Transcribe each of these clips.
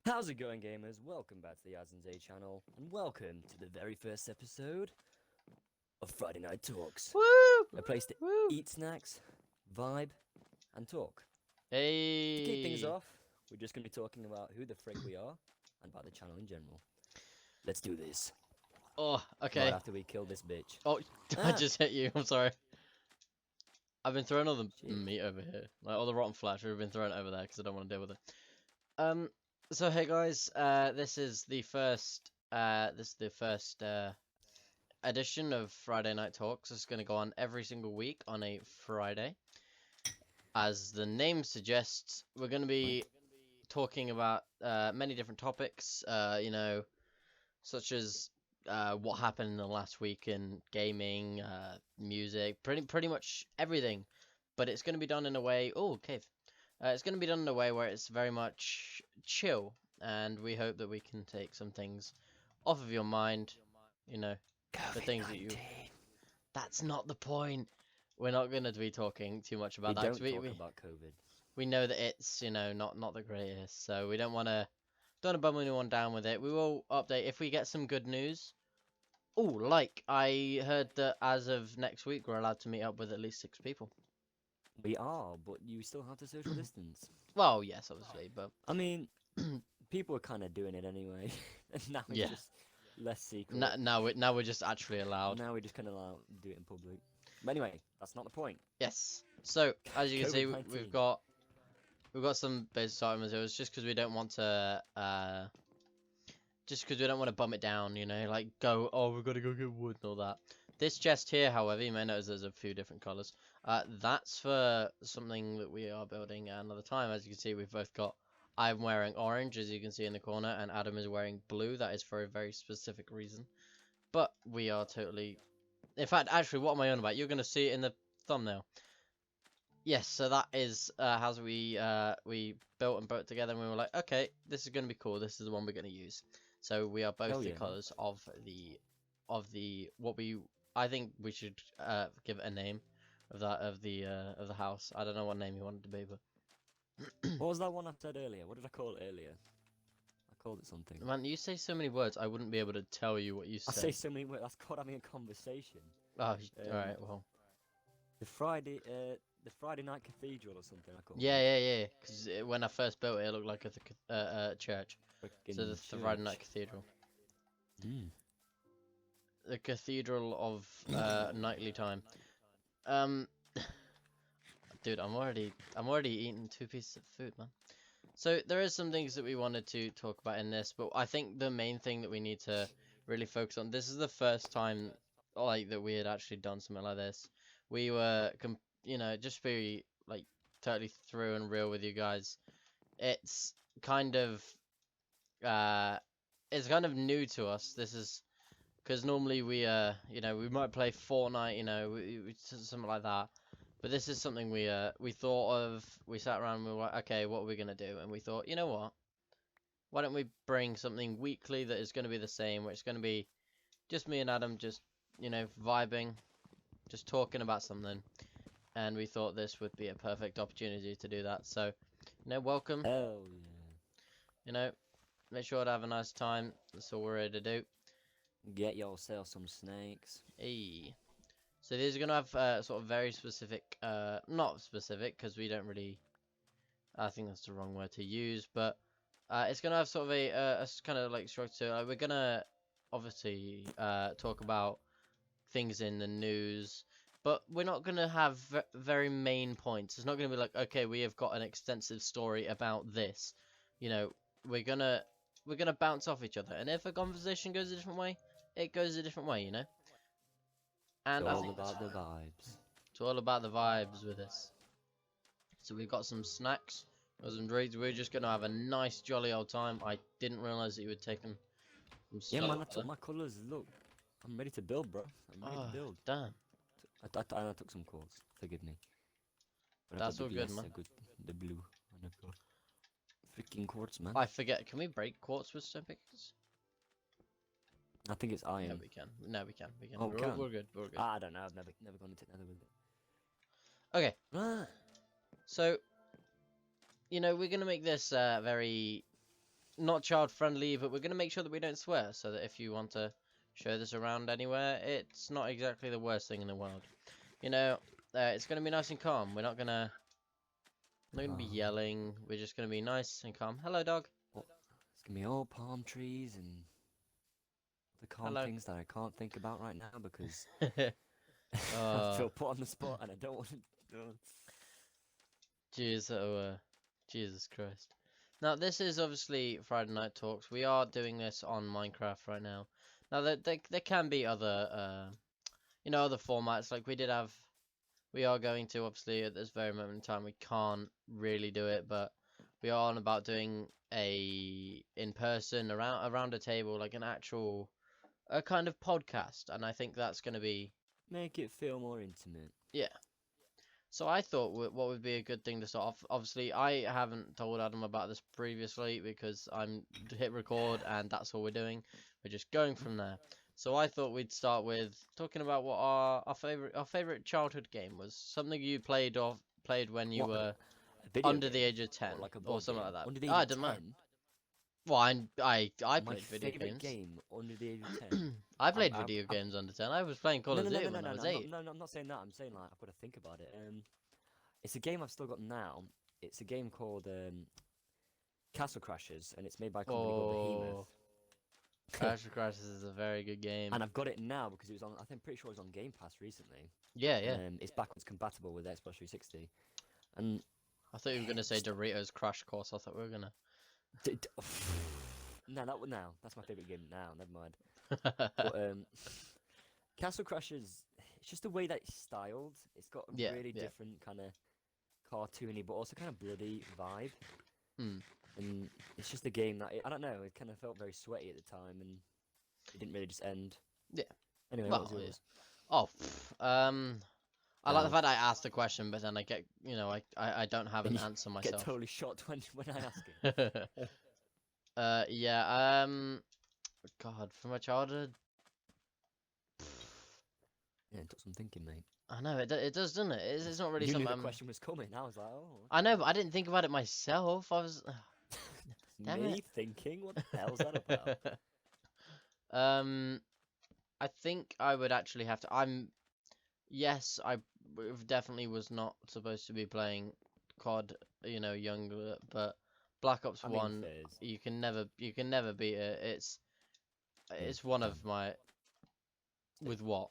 How's it going, gamers? Welcome back to the Adz&Jay channel, and welcome to the very first episode of Friday Night Talks. Woo! A place to Woo! eat snacks, vibe, and talk. Hey! To kick things off, we're just going to be talking about who the frick we are, and about the channel in general. Let's do this. Oh, okay. Right after we kill this bitch. Oh, I just hit you. I'm sorry. I've been throwing all the Shit. meat over here, like all the rotten flesh. We've been throwing it over there because I don't want to deal with it. So hey guys, this is the first, edition of Friday Night Talks. It's going to go on every single week on a Friday. As the name suggests, we're going to be talking about many different topics. Such as what happened in the last week in gaming, music, pretty much everything. But it's going to be done in a way. Oh, cave. It's going to be done in a way where it's very much chill, and we hope that we can take some things off of your mind. You know, the things that you. That's not the point. We're not going to be talking too much about that. We don't talk about COVID. We know that it's not the greatest, so we don't want to bum anyone down with it. We will update if we get some good news. Oh, like I heard that as of next week we're allowed to meet up with at least 6 people. We are, but you still have to social distance. Well, yes, obviously, but I mean, people are kind of doing it anyway. Now it's yeah. just less secret. Now we're just actually allowed. Now we just kind of do it in public. But anyway, that's not the point. Yes. So as you can see, COVID-19. we've got some basic items. It was just because we don't want to bum it down, like go, oh, we've got to go get wood and all that. This chest here, however, you may notice there's a few different colors. That's for something that we are building another time. As you can see, we've both got. I'm wearing orange, as you can see in the corner, and Adam is wearing blue. That is for a very specific reason. But we are totally. In fact, actually, what am I on about? You're going to see it in the thumbnail. Yes, so that is how we built and put together, and we were like, okay, this is going to be cool. This is the one we're going to use. So we are both the colors of the what we. I think we should give it a name of the house. I don't know what name you want it to be, but. What was that one I said earlier? What did I call it earlier? I called it something. Man, you say so many words, I wouldn't be able to tell you what you said. I say so many words. That's called having a conversation. Oh, alright, well. The Friday Night Cathedral or something. I called it. Yeah. Because when I first built it, it looked like a church. So the Friday Night Cathedral. Mm. The Cathedral of Nightly Time. Dude, I'm already eating 2 pieces of food, man. So there is some things that we wanted to talk about in this, but I think the main thing that we need to really focus on. This is the first time, like, that we had actually done something like this. We were, just be like totally through and real with you guys. It's kind of new to us. This is because normally we we might play Fortnite, something like that. But this is something we thought of. We sat around and we were like, okay, what are we gonna do? And we thought, you know what? Why don't we bring something weekly that is gonna be the same, where it's gonna be just me and Adam, just vibing, just talking about something. And we thought this would be a perfect opportunity to do that. So, welcome. Hell yeah. Make sure to have a nice time. That's all we're ready to do. Get yourself some snakes. Hey. So these are going to have sort of very specific, not specific, because we don't really, I think that's the wrong word to use, but it's going to have sort of a kind of like structure. We're going to obviously talk about things in the news, but we're not going to have very main points. It's not going to be like, okay, we have got an extensive story about this. We're going to bounce off each other, and if a conversation goes a different way, it goes a different way, And it's all about the vibes. It's all about the vibes with this. So we've got some snacks, got some drinks. We're just gonna have a nice jolly old time. I didn't realise that you would take them from Yeah, man, I took my colours. Look, I'm ready to build, bro. I'm ready to build. Damn. I took some quartz. Forgive me. But that's all good, man. The blue. Freaking quartz, man. I forget. Can we break quartz with stone pickaxes? I think it's iron. No, we can. We can. Oh, we're good. We're good. I don't know. I've never gone into nether with it. Okay. So, we're gonna make this very not child friendly, but we're gonna make sure that we don't swear, so that if you want to show this around anywhere, it's not exactly the worst thing in the world. You know, it's gonna be nice and calm. We're not gonna be yelling. We're just gonna be nice and calm. Hello, dog. Well, it's gonna be all palm trees and the calm Hello. things that I can't think about right now because I Oh, feel put on the spot and I don't want to. jeez, Jesus Christ. Now, this is obviously Friday Night Talks. We are doing this on Minecraft right now. Now, there can be other, other formats. Like we are going to, obviously, at this very moment in time, we can't really do it, but we are on about doing in person around a table, like a kind of podcast, and I think that's going to be, Make it feel more intimate. yeah. So I thought what would be a good thing to start off. Obviously, I haven't told Adam about this previously because I'm hit record and that's all we're doing. We're just going from there. So I thought we'd start with talking about what our favorite childhood game was. Something you played when you What, were a video under the game? age of 10 What, like a or board something game? like that. Under the age I of don't know. 10? Well, I My played video favorite games. game under the age of 10. I played I'm- video games under 10. I was playing Call of Duty when I was 8. No, I'm not saying that. I'm saying like I've got to think about it. It's a game I've still got now. It's a game called Castle Crashers, and it's made by a company called Oh, Behemoth. Crash Crashes is a very good game. And I've got it now because it was on. I think pretty sure it was on Game Pass recently. Yeah, yeah. It's backwards compatible with Xbox 360. And I thought you were gonna say Doritos Crash Course. I thought we were gonna. no, that's my favorite game now. Never mind. But Castle Crashers, it's just the way that it's styled. It's got a Yeah, really yeah. different kind of cartoony, but also kind of bloody vibe. Hmm. And it's just a game that I don't know. It kind of felt very sweaty at the time, and it didn't really just end. Yeah. Anyway, Well, what was yeah. yours? Oh, I like the No. fact I asked the question, but then I get, I don't have an You answer Get myself. totally shocked when I ask it. Yeah. God, from my childhood, Yeah, it took some thinking, mate. I know it does, doesn't it? It's not really You knew something. the question was coming. I was like, oh. I know, but I didn't think about it myself. I was. Damn Me it. thinking? What the hell's that about? I think I would actually have to. Yes, definitely was not supposed to be playing COD, younger, but Black Ops I mean, 1, fairs. you can never beat it. It's one of my. With what?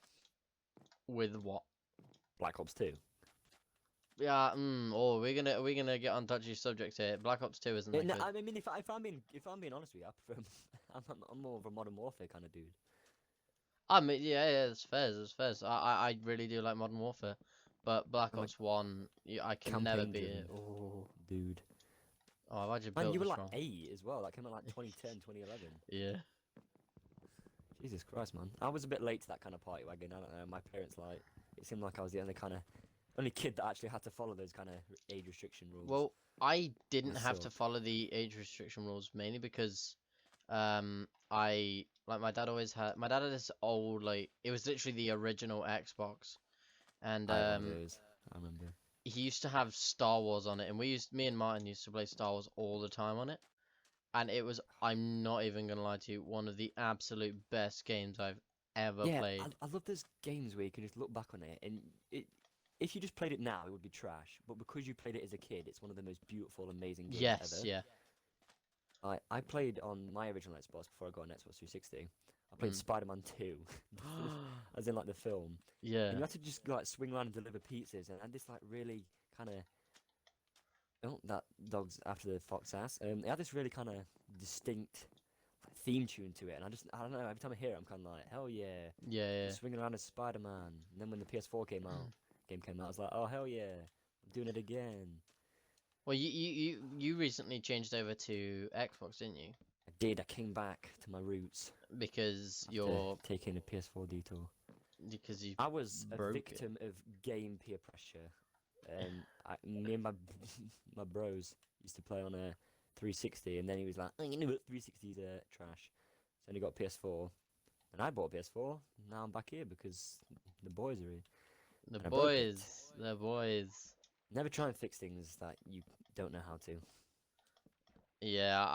With what? Black Ops 2. Yeah. Oh, we're gonna get on touchy subjects here. Black Ops 2 isn't that No, good. I mean, if I'm being honest with you, I prefer. I'm more of a Modern Warfare kind of dude. I mean, yeah, it's fair. It's fair. I really do like Modern Warfare, but Black I'm a Ops 1, I can never beat campaign-driven it. Oh, dude. oh, I just Man, built you were this like wrong. 8 as well. That came out like 2010, 2011. Yeah. Jesus Christ, man. I was a bit late to that kind of party wagon. I don't know. My parents it seemed like I was the only kid that actually had to follow those kind of age restriction rules. Well, I didn't have to suck. follow the age restriction rules mainly because, my dad had this old, it was literally the original Xbox, and I had one of those. I remember. he used to have Star Wars on it, and me and Martin used to play Star Wars all the time on it, and it was, I'm not even gonna lie to you, one of the absolute best games I've ever played. I love those games where you can just look back on it and if you just played it now, it would be trash. But because you played it as a kid, it's one of the most beautiful, amazing games Yes, ever. yeah. I played on my original Xbox before I got an Xbox 360. I played Spider-Man 2, as in like the film. Yeah. And you had to just swing around and deliver pizzas, and had this really kind of. Oh, that dog's after the fox ass. It had this really kind of distinct theme tune to it, and I don't know. Every time I hear it, I'm kind of like, hell yeah. Yeah. Swinging around as Spider-Man. And then when the PS4 game came out, I was like, oh hell yeah, I'm doing it again. Well, you recently changed over to Xbox, didn't you? I did. I came back to my roots. Because After you're taking a PS4 detour. because you I was a broke it. victim of game peer pressure. Me and my bros used to play on a 360, and then he was like, oh, you know what, 360's trash. So then he got PS4, and I bought a PS4. Now I'm back here because the boys are here. The And I broke it. boys. Never try and fix things that you don't know how to. Yeah,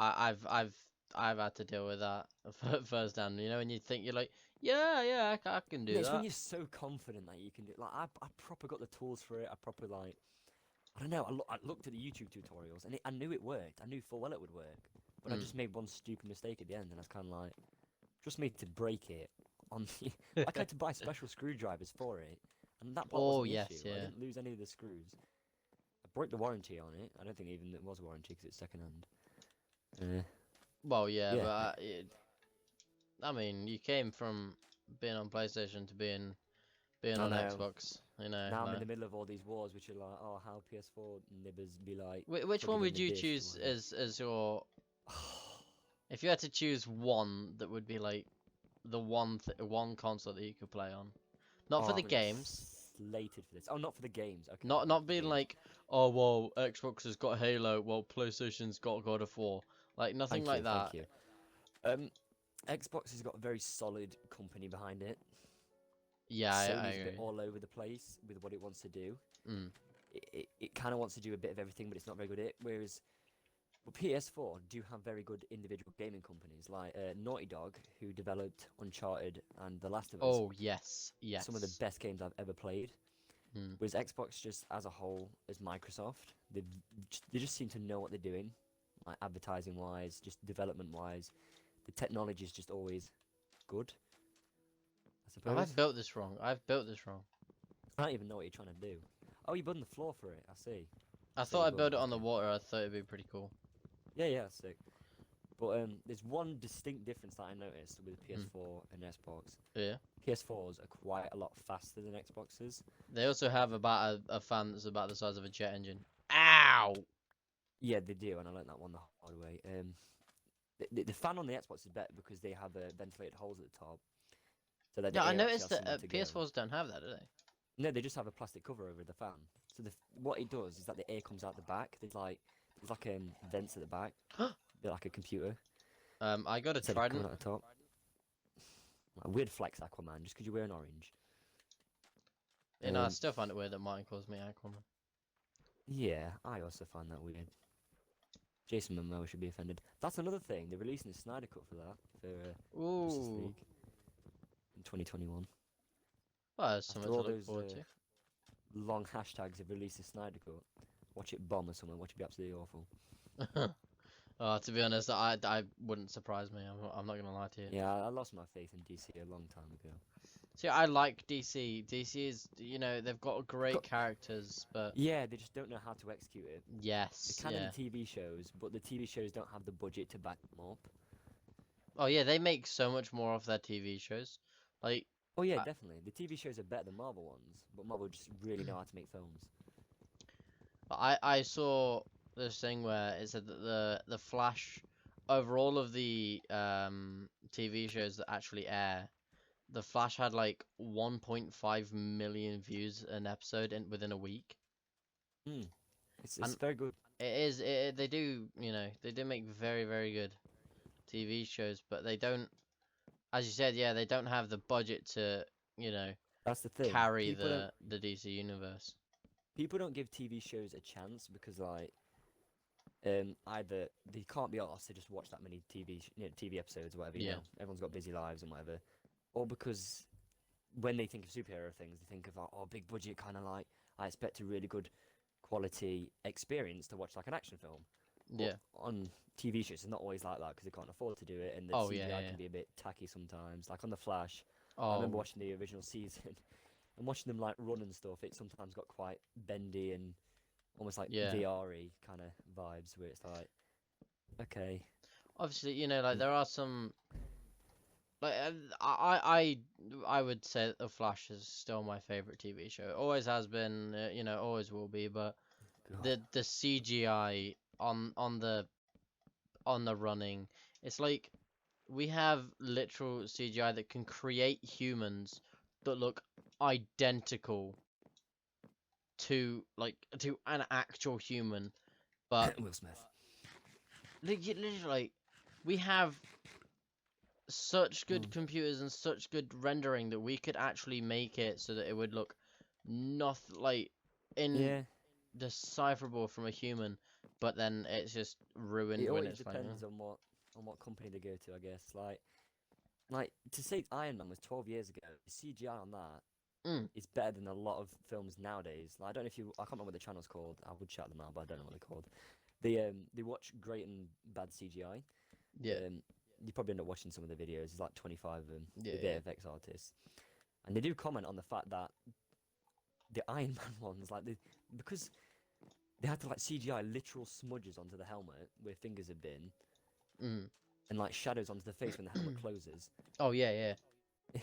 I've had to deal with that firsthand. You know, and you think you're like, yeah, I can do Yeah, it's when that. you're so confident that you can do. Like I proper got the tools for it. I proper like. I don't know. I looked at the YouTube tutorials and I knew it worked. I knew full well it would work, but I Mm. just made one stupid mistake at the end, and I was kind of like, just made to break it on the. I tried to buy special screwdrivers for it, and that part Oh wasn't the yes, issue. I yeah. didn't lose any of the screws. I broke the warranty on it. I don't think even it was a warranty because it's second hand. Well, yeah, Yeah. but I mean, you came from being on PlayStation to being I on know. Xbox. You know, Now I'm in like the middle of all these wars, which are like, oh, how PS4 nibbers be like which one plugging in would the you disc choose or whatever. as your if you had to choose one that would be like the one console that you could play on, not for Oh, the I'm gonna get games, slated for this. Oh, not for the games. Okay, not not for the being games. like, oh well, Xbox has got Halo, well PlayStation's got God of War, like nothing Thank you, like thank that. you. Um, Xbox has got a very solid company behind it. Yeah, I Sony's a bit agree. all over the place with what it wants to do. Mm. It kind of wants to do a bit of everything, but it's not very good at it. Whereas well, PS4 do have very good individual gaming companies like Naughty Dog, who developed Uncharted and The Last of Us. Oh yes, Some of the yes. best games I've ever played. Mm. Whereas Xbox, just as a whole, as Microsoft, they just seem to know what they're doing, like advertising wise, just development wise. The technology is just always good, I Have I suppose. built this wrong? I've built this wrong. I don't even know what you're trying to do. Oh, you're building the floor for it. I see. I So thought you I built built it. it on the Okay. water. I thought it'd be pretty cool. Yeah, yeah, that's sick. But there's one distinct difference that I noticed with Mm. PS4 and Xbox. Yeah. PS4s are quite a lot faster than Xboxes. They also have about a fan that's about the size of a jet engine. Ow! Yeah, they do, and I learned that one the hard way. The fan on the Xbox is better because they have ventilated holes at the top, so that Yeah, the I air actually noticed has that somewhere to go. PS4s don't have that, do they? No, they just have a plastic cover over the fan. So what it does is that the air comes out the back. There's like vents at the back, bit like a computer. I got a Instead of coming trident. out the top. Like, weird flex, Aquaman, just because you wear an orange. You know, I Um, still find it weird that Martin calls me Aquaman. yeah, I also find that weird. Jason Momoa should be offended. That's another thing. They're releasing a Snyder Cut for that for Justice Ooh. League in 2021. Well, that's something After to all look those forward to. long hashtags of release a Snyder Cut, watch it bomb or something. Watch it be absolutely awful. To be honest, I wouldn't surprise me. I'm not gonna lie to you. Yeah, I lost my faith in DC a long time ago. See, I like DC. DC is, you know, they've got great characters, but Yeah, they just don't know how to execute it. yes, They can in yeah. the TV shows, but the TV shows don't have the budget to back them up. Oh yeah, they make so much more off their TV shows. Like, Oh yeah, I, definitely. The TV shows are better than Marvel ones, but Marvel just really know how to make films. I saw this thing where it said that the Flash, over all of the TV shows that actually air, the Flash had like 1.5 million views an episode within a week. Hmm. It's And very good. they do, you know, they do make very good TV shows, but they don't, as you said, yeah, they don't have the budget to, you know, That's the thing. carry People don't the DC universe. people don't give TV shows a chance because like either they can't be asked to just watch that many TV episodes or whatever, you Yeah. know. Everyone's got busy lives and whatever. Or because when they think of superhero things, they think of like, oh, big budget kind of like I expect a really good quality experience to watch like an action film. But Yeah. on TV shows, it's not always like that because they can't afford to do it, and the Oh CGI yeah. can be a bit tacky sometimes. Like on The Flash, I Oh remember watching the original season and watching them like run and stuff. It sometimes got quite bendy and almost like yeah. VR-y kind of vibes, where it's like, okay, Obviously, you know, like Mm. there are some like I would say that The Flash is still my favorite TV show. It always has been, you know, always will be. But God. the CGI on the running, it's like we have literal CGI that can create humans that look identical to an actual human, but Will Smith. literally, like, we have such good Mm. computers and such good rendering that we could actually make it so that it would look nothing like Yeah, indecipherable from a human. but then it's just ruined It when always it's final. depends on what company they go to, I guess. Like to say Iron Man was 12 years ago, the CGI on that Mm. is better than a lot of films nowadays. Like, I don't know if I can't remember what the channel's called. I would shout them out, but I don't know what they're called. They watch great and bad CGI. Yeah. You probably end up watching some of the videos. There's like 25 of them, Yeah, the yeah. VFX artists, and they do comment on the fact that the Iron Man ones, like because they had to like CGI literal smudges onto the helmet where fingers have been, Mm. and like shadows onto the face when the helmet closes. Oh yeah, yeah.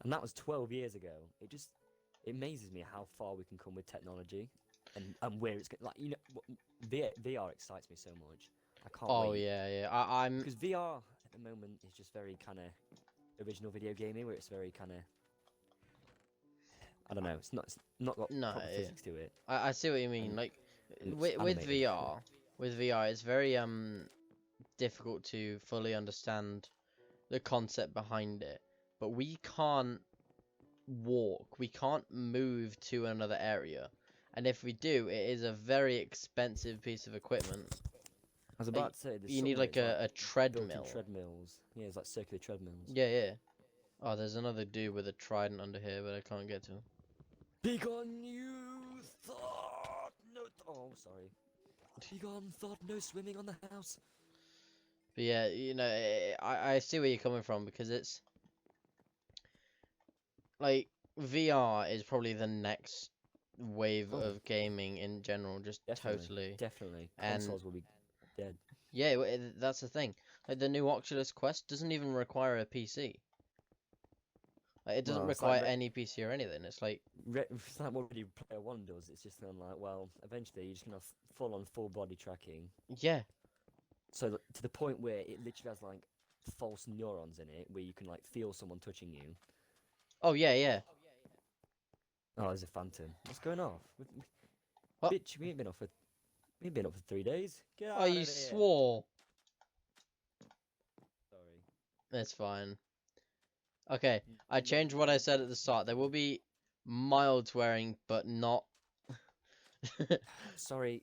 And that was 12 years ago. It amazes me how far we can come with technology, and where it's like VR excites me so much. I can't Oh wait. yeah, yeah. I'm. Because VR at the moment is just very kind of original video gaming, where it's very kind of, I don't know. It's not got No, proper yeah. physics to it. I see what you mean. And Like it's with animated. VR, it's very difficult to fully understand the concept behind it. But we can't walk. We can't move to another area. And if we do, it is a very expensive piece of equipment. I was Like, about to say, there's you need some where like it's a built-in treadmill. treadmills. Yeah, it's like circular treadmills. Yeah, yeah. Oh, there's another dude with a trident under here, but I can't get to him. Begone you thought no. Oh, sorry. Begone thought no swimming on the house. But yeah, you know, I see where you're coming from because it's like VR is probably the next wave Oh. of gaming in general, just totally. Definitely. And Consoles will be dead. yeah, that's the thing. Like the new Oculus Quest doesn't even require a PC. Like, it doesn't Well, it's require like any PC or anything. It's like it's like what Ready Player One does. It's just kind of like, well, eventually you're just gonna have full body tracking. yeah, So to the point where it literally has like false neurons in it, where you can like feel someone touching you. oh yeah, yeah. Oh, there's a phantom. What's going off? What? Bitch, we ain't been up for 3 days. Get Oh, out you of here. swore. Sorry. That's fine. Okay, I changed what I said at the start. There will be mild swearing, but not. Sorry.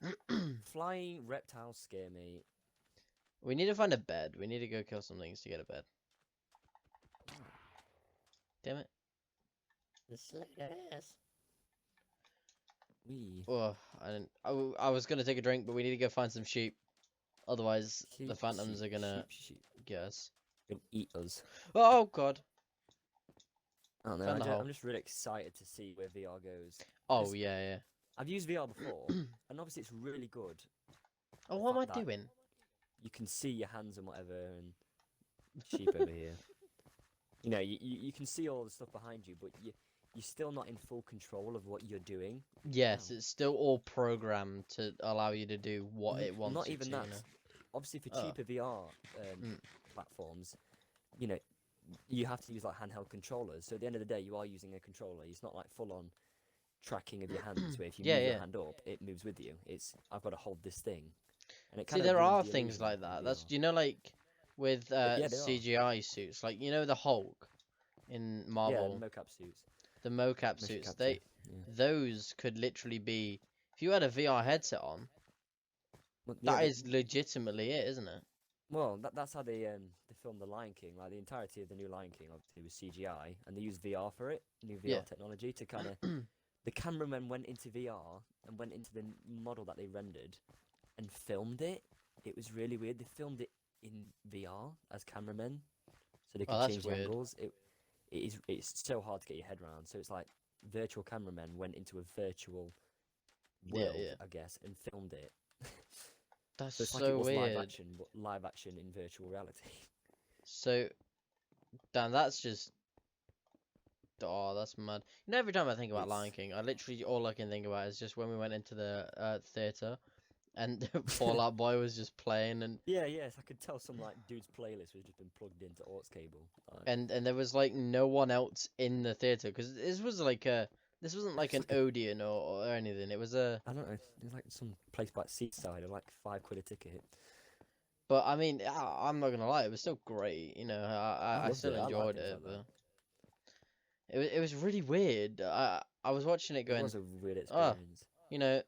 Flying reptiles scare me. We need to find a bed. We need to go kill some things to get a bed. Damn it. The slightest. We. Oh, I didn't. I was gonna take a drink, but we need to go find some sheep. Otherwise, the phantoms are gonna get us. Gonna eat us. Oh God. I don't know. Found the hole. I'm just really excited to see where VR goes. Oh Just- yeah, yeah. I've used VR before, and obviously it's really good. Oh, what am I Fuck that. doing? You can see your hands and whatever, and sheep over here. You know, you can see all the stuff behind you, but you're still not in full control of what you're doing. Yes, No. it's still all programmed to allow you to do what it wants Not you even to. that. You know? Obviously, for Oh. cheaper VR Mm. platforms, you know, you have to use like handheld controllers. So at the end of the day, you are using a controller. It's not like full on tracking of your hands, where if you Yeah, move yeah. your hand up, it moves with you. It's I've got to hold this thing. And it See, kind of there ruins are the things illusion like of that. That's VR. you know, like with Yeah, they are. CGI suits, like you know the Hulk in Yeah, Marvel, mocap suits. the mocap Motion suits. capture. Those could literally be if you had a VR headset on. Well, That is legitimately it, isn't it? Well, that's how they filmed the Lion King. Like the entirety of the new Lion King, obviously, was CGI, and they used VR for it, new VR Yeah. technology to kind of. The cameramen went into VR and went into the model that they rendered, and filmed it. It was really weird. They filmed it in VR as cameramen, so they could that's change the weird. angles. It's so hard to get your head around. So it's like virtual cameramen went into a virtual world, Yeah. I guess, and filmed it. That's So it's like it so was weird. live action, but live action in virtual reality. So, damn, that's just. Oh, that's mad. You know, every time I think about Lion It's- King, I literally all I can think about is just when we went into the theater, and Fall Out Boy was just playing, and Yes, I could tell some like dude's playlist was just been plugged into aux cable. Like, and there was like no one else in the theater because this was like this wasn't like an It's like Odeon or anything. It was a. I don't know. It was like some place by Seaside, or like £5 a ticket. But I mean, I'm not gonna lie, it was still great. You know, I loved still it. I like enjoyed things it, like that. but it was really weird. I was watching it It going, was a weird "Oh, experience. you know,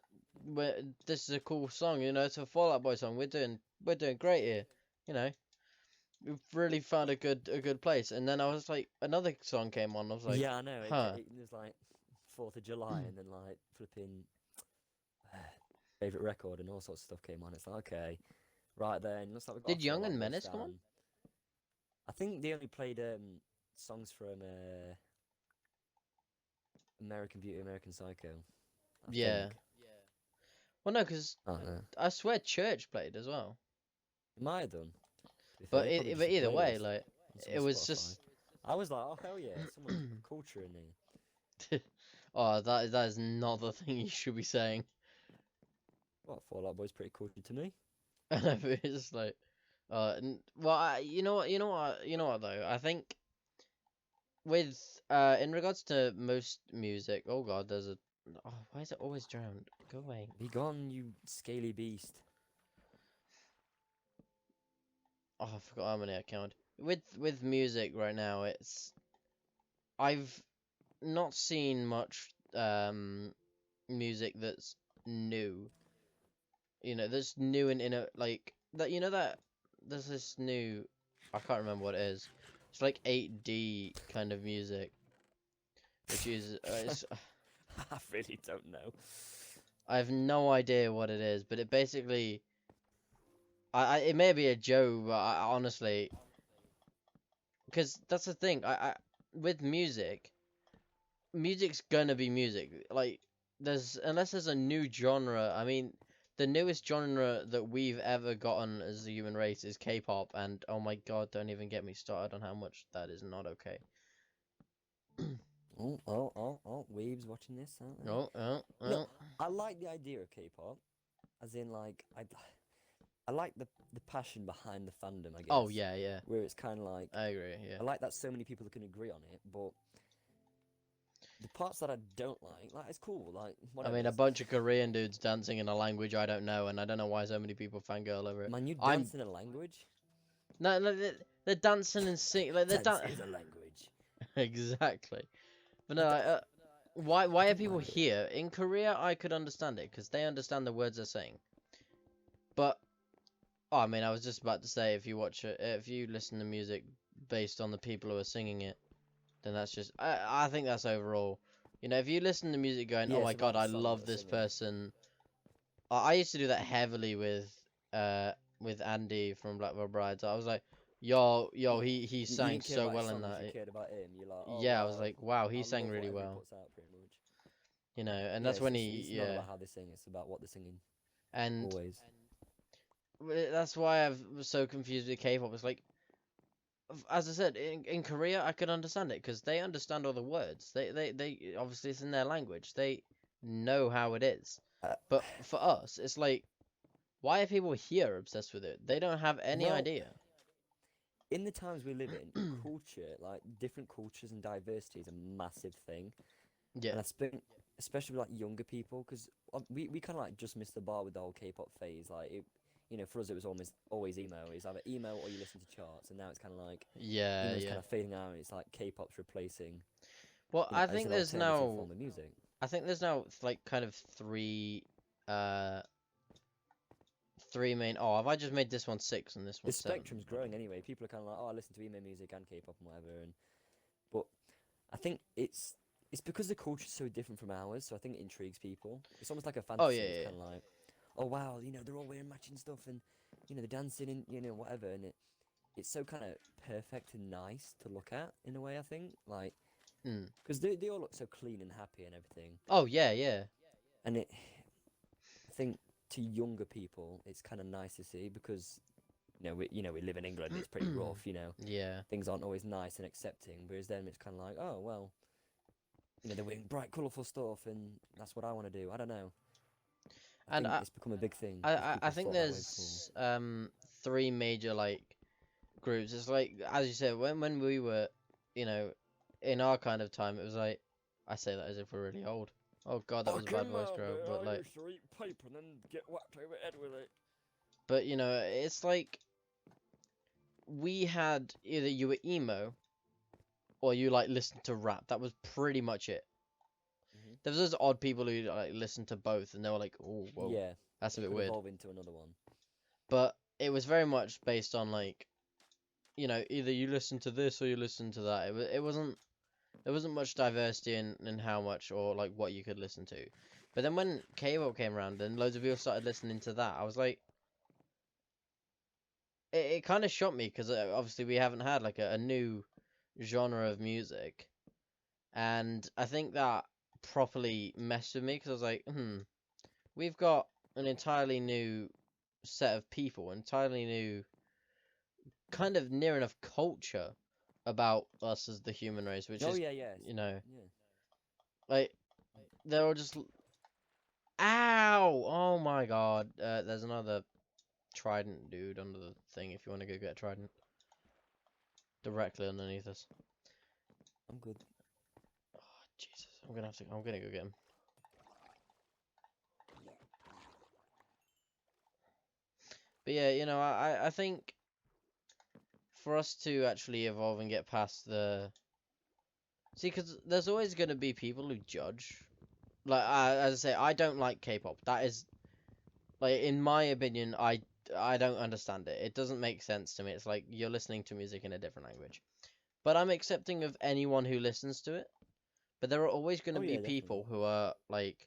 this is a cool song, you know, it's a Fall Out Boy song. We're doing great here, you know. We've really found a good place. And then I was like, another song came on. I was like, Yeah, I know. huh. It was like 4th of July, and then like flipping favorite record and all sorts of stuff came on. It's like, okay, right then, looks like we've got Did a Young Fall Out and Boy Menace come on? stan. I think they only played songs from American Beauty, American Psycho. I Yeah. think. Well, no, because I don't know. I swear Church played as well. It might have done. To be fair, But probably just but a either way, playlist like on it some was Spotify. just. I was like, oh hell yeah, someone culture in there. Oh, that is not the thing you should be saying. What, Fall Out Boy's pretty cultured to me. And I was just like, well, you know what, you know what though. I think with in regards to most music, oh god, there's a. Oh, why is it always drowned? Go away. Be gone, you scaly beast. Oh, I forgot how many I counted. With music right now, I've not seen much music that's new. You know, that's new in a like that. You know that there's this new. I can't remember what it is. It's like 8D kind of music, which is I really don't know. I have no idea what it is, but it basically. It may be a joke, but honestly, because that's the thing. With music, music's gonna be music. Like unless there's a new genre. I mean, the newest genre that we've ever gotten as a human race is K-pop, and oh my god, don't even get me started on how much that is not okay. Weebs watching this, aren't they? Oh. I like the idea of K-pop, as in like I like the passion behind the fandom, I guess. Oh yeah. Where it's kind of like I agree. Yeah. I like that so many people can agree on it, but the parts that I don't like it's cool, like I whatever. mean, a bunch of Korean dudes dancing in a language I don't know, and I don't know why so many people fangirl over it. Man, you dance in a language? No, they're dancing and sing like they're Dance is a language. Exactly. But no, why are people here in Korea? I could understand it because they understand the words they're saying. But I mean, I was just about to say, if you watch it, if you listen to music based on the people who are singing it, then that's just I think that's overall. You know, if you listen to music going, oh my god, I love this person. I used to do that heavily with Andy from Black Veil Brides. I was like, yo, he sang so well in that. You cared about him. You're like, oh, Yeah, I wow, was like, wow, he I sang love really whatever he well. puts out, pretty much. You know, and Yeah, that's when it's not about how they sing; it's about what they're singing. and Always. that's why I was so confused with K-pop. It's like, as I said, in Korea, I could understand it because they understand all the words. They obviously it's in their language. They know how it is. But for us, it's like, why are people here obsessed with it? They don't have any idea. In the times we live in, culture, like different cultures and diversity is a massive thing. Yeah. And I think, especially with like younger people, because we kind of like just missed the bar with the whole K-pop phase. Like, for us, it was always emo. It's either emo or you listen to charts, and now it's kind of like it's kind of fading out. And it's like K-pop's replacing. Well, I think there's now. Form of music. I think there's now like kind of three main. Oh, have I just made this one 6 and this one 7? The spectrum's growing anyway. People are kind of like, oh, I listen to emo music and K-pop and whatever. But I think it's because the culture's so different from ours. So I think it intrigues people. It's almost like a fantasy. Oh yeah. It's kind of like, oh wow, they're all wearing matching stuff and they're dancing and whatever, and it's so kind of perfect and nice to look at in a way. I think like because they all look so clean and happy and everything. Oh yeah. And I think to younger people, it's kind of nice to see because we live in England. It's pretty rough. Yeah. Things aren't always nice and accepting. Whereas them, it's kind of like, oh well, they're wearing bright, colourful stuff, and that's what I want to do. I don't know. I think it's become a big thing. I think there's 3 major like groups. It's like, as you said, when we were, in our kind of time, it was like, I say that as if we're really old. Oh god, that was a bad voice throw, but like. I used to eat paper and then get whacked over the head with it. But it's like we had either you were emo or you like listened to rap. That was pretty much it. there was those odd people who like listen to both, and they were like, "Oh, whoa, Yeah, that's a it bit could weird." evolve into another one. But it was very much based on like, you know, either you listen to this or you listen to that. It wasn't there wasn't much diversity in how much or like what you could listen to. But then when K-pop came around and loads of people started listening to that, I was like, it kind of shocked me because obviously we haven't had like a new genre of music, and I think that properly messed with me because I was like, we've got an entirely new set of people, entirely new kind of near enough culture about us as the human race, which Oh is, yeah, yeah, you know, yeah. like they're all just, ow, oh my god, there's another trident dude under the thing if you want to go get a trident directly underneath us. I'm good. Oh, Jesus, I'm gonna go get him. But yeah, you know, I think for us to actually evolve and get past the, see, because there's always going to be people who judge. Like, as I say, I don't like K-pop. That is, like, in my opinion, I don't understand it. It doesn't make sense to me. It's like you're listening to music in a different language. But I'm accepting of anyone who listens to it. But there are always going to Oh be yeah, people definitely. who are like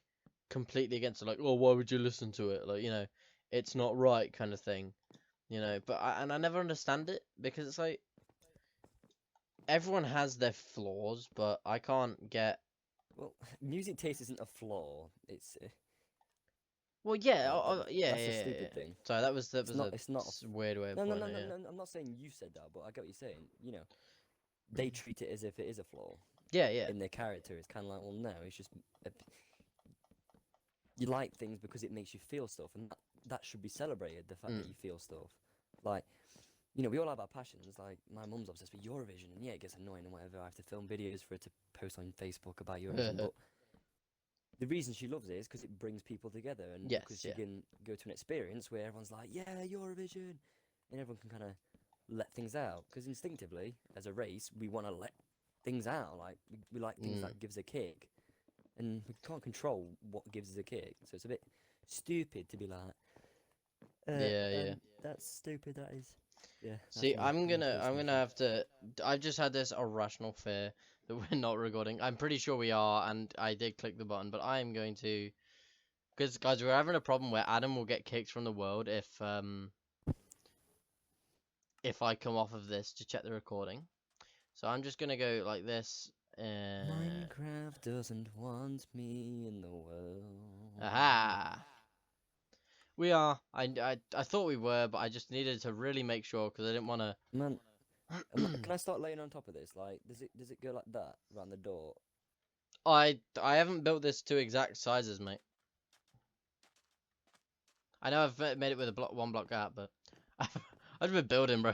completely against it. Like, oh, why would you listen to it? Like, you know, it's not right, kind of thing. You know, but I never understand it because it's like everyone has their flaws, but I can't get. Well, music taste isn't a flaw. It's Well, yeah, like yeah, that's a yeah, yeah, stupid yeah. thing. Sorry, that It's was not. a It's not. weird way of No, no, putting no, it. no, Yeah. no. I'm not saying you said that, but I get what you're saying. You know, they treat it as if it is a flaw Yeah, yeah. in their character. It's kind of like, well, no, it's just you like things because it makes you feel stuff, and that should be celebrated. The fact that Mm. you feel stuff, like, you know, we all have our passions. Like, my mum's obsessed with Eurovision, and yeah, it gets annoying and whatever. I have to film videos for her to post on Facebook about Eurovision, but the reason she loves it is because it brings people together, and because Yes, she yeah. can go to an experience where everyone's like, yeah, Eurovision, and everyone can kind of let things out. Because instinctively, as a race, we want to let things out. Like, we like things Mm. that gives a kick, and we can't control what gives us a kick. So it's a bit stupid to be like, Yeah, yeah. that's stupid. That is. Yeah, that's See, my I'm personal gonna thing. have to. I've just had this irrational fear that we're not recording. I'm pretty sure we are, and I did click the button, but I am going to. Because guys, we're having a problem where Adam will get kicked from the world if I come off of this to check the recording. So I'm just gonna go like this. Minecraft doesn't want me in the world. Aha! We are. I thought we were, but I just needed to really make sure because I didn't want to. Man, can I start laying on top of this? Like, does it go like that around the door? I haven't built this to exact sizes, mate. I know I've made it with a one block gap, but I've been building, bro.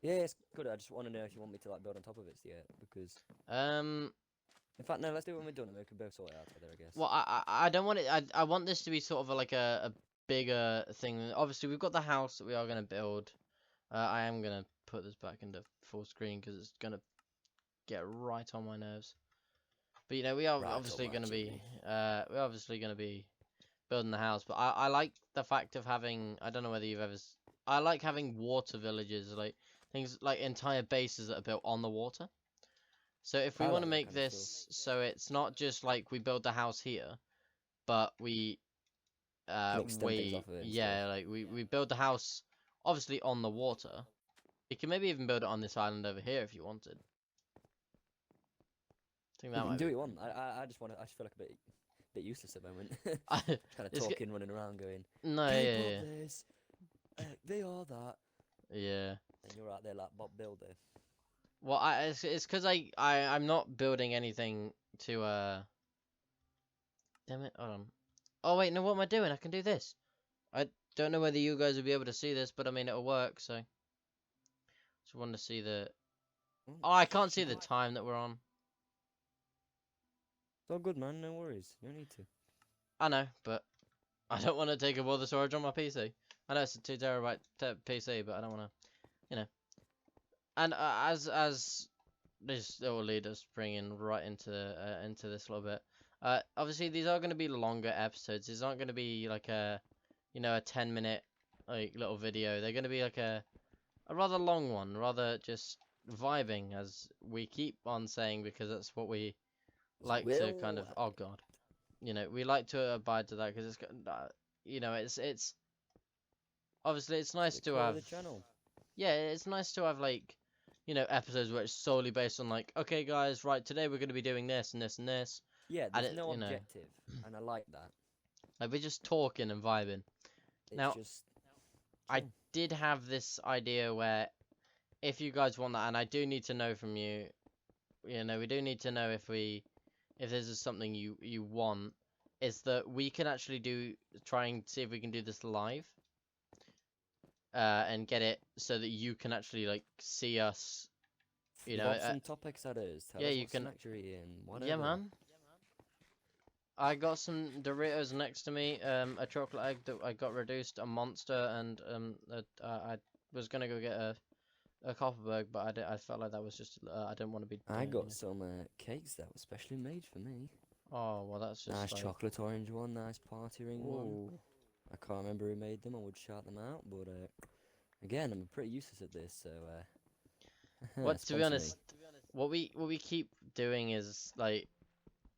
Yeah, it's good. I just want to know if you want me to like build on top of it yet, because Um, in fact, no. Let's do it when we're done, and we can both sort it out together, I guess. well, I don't want it. I want this to be sort of like a bigger thing. Obviously, we've got the house that we are gonna build. I am gonna put this back into full screen because it's gonna get right on my nerves. But you know, we are Right, obviously right, gonna be Jimmy. we're obviously gonna be building the house. But I like the fact of having. I don't know whether you've ever. I like having water villages, like things like entire bases that are built on the water. So if we I want to like that make kind of stuff. this so it's not just like we build the house here, but Can extend things off of it and stuff. yeah, like we build the house obviously on the water. You can maybe even build it on this island over here if you wanted. I think You that can might do be it cool. one. I just want to. I just feel like a bit useless at the moment. I, Just kind of it's talking, running around, going, no, K-pop yeah, this, they are that, yeah. and you're out there like Bob Builder. Well, it's because I'm not building anything to Damn it, hold on. Oh wait, no, what am I doing? I can do this. I don't know whether you guys will be able to see this, but I mean it'll work. So just wanted to see the. Oh, Oh, I can't see shit. the time that we're on. It's all good, man. No worries. You don't need to. I know, but I don't want to take up all the storage on my PC. I know it's a 2 terabyte PC, but I don't want to, you know. And as this will lead us bringing right into this a little bit. Obviously these are going to be longer episodes. These aren't going to be like a, a 10-minute like little video. They're going to be like a rather long one, rather just vibing, as we keep on saying, because that's what we like to kind of. Oh God, we like to abide to that because it's obviously it's nice to have. The channel. Yeah, it's nice to have like, episodes where it's solely based on like, okay, guys, right, today we're going to be doing this and this and this. Yeah, there's no objective, and I like that. Like we're just talking and vibing. It's now, just I did have this idea where, if you guys want that, and I do need to know from you, we do need to know if this is something you want, is that we can actually try and see if we can do this live. And get it so that you can actually like see us, some topics that is. Tell yeah, us you what can. snack you're eating, whatever. Yeah, man. I got some Doritos next to me, a chocolate egg that I got reduced, a Monster, and I was gonna go get a Copperberg, but I felt like that was just I didn't want to be. I got some cakes that were specially made for me. Oh well, that's just nice like... chocolate orange one, nice party ring one. I can't remember who made them. I would shout them out, but again, I'm pretty useless at this, so. What to be honest, what we keep doing is like,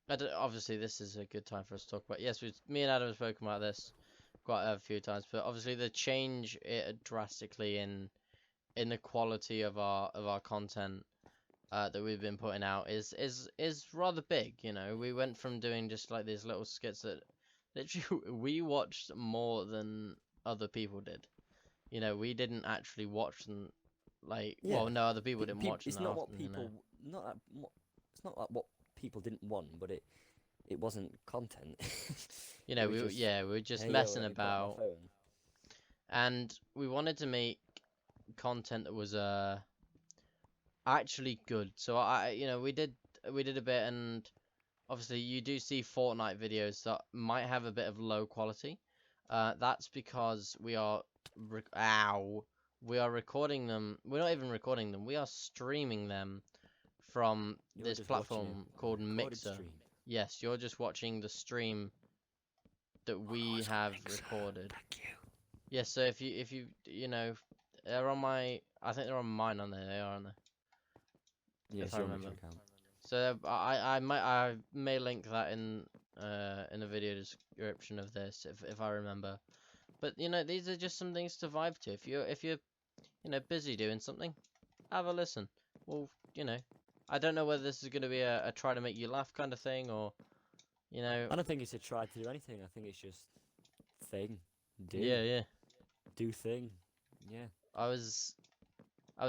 obviously this is a good time for us to talk about. Yes, me and Adam have spoken about this quite a few times, but obviously the change drastically in the quality of our content that we've been putting out is rather big. We went from doing just like these little skits that literally we watched more than other people did. We didn't actually watch them. Like, yeah. Well, no, other people didn't watch them. It's not what people, it's not like what people didn't want, but it wasn't content. we were just messing about, and we wanted to make content that was actually good. So we did a bit, and obviously you do see Fortnite videos that might have a bit of low quality. That's because we are recording them. We're not even recording them. We are streaming them from this platform called Mixer. Stream. Yes, you're just watching the stream that we have recorded. Yes, so if you they're on my. I think they're on mine. On there, they are on there. Yes, if I remember. So I may link that in the video description of this if I remember. But these are just some things to vibe to. If you're busy doing something, have a listen. Well, I don't know whether this is going to be a try to make you laugh kind of thing, or I don't think it's a try to do anything. I think it's just thing. Do. Yeah. Do thing. Yeah. I was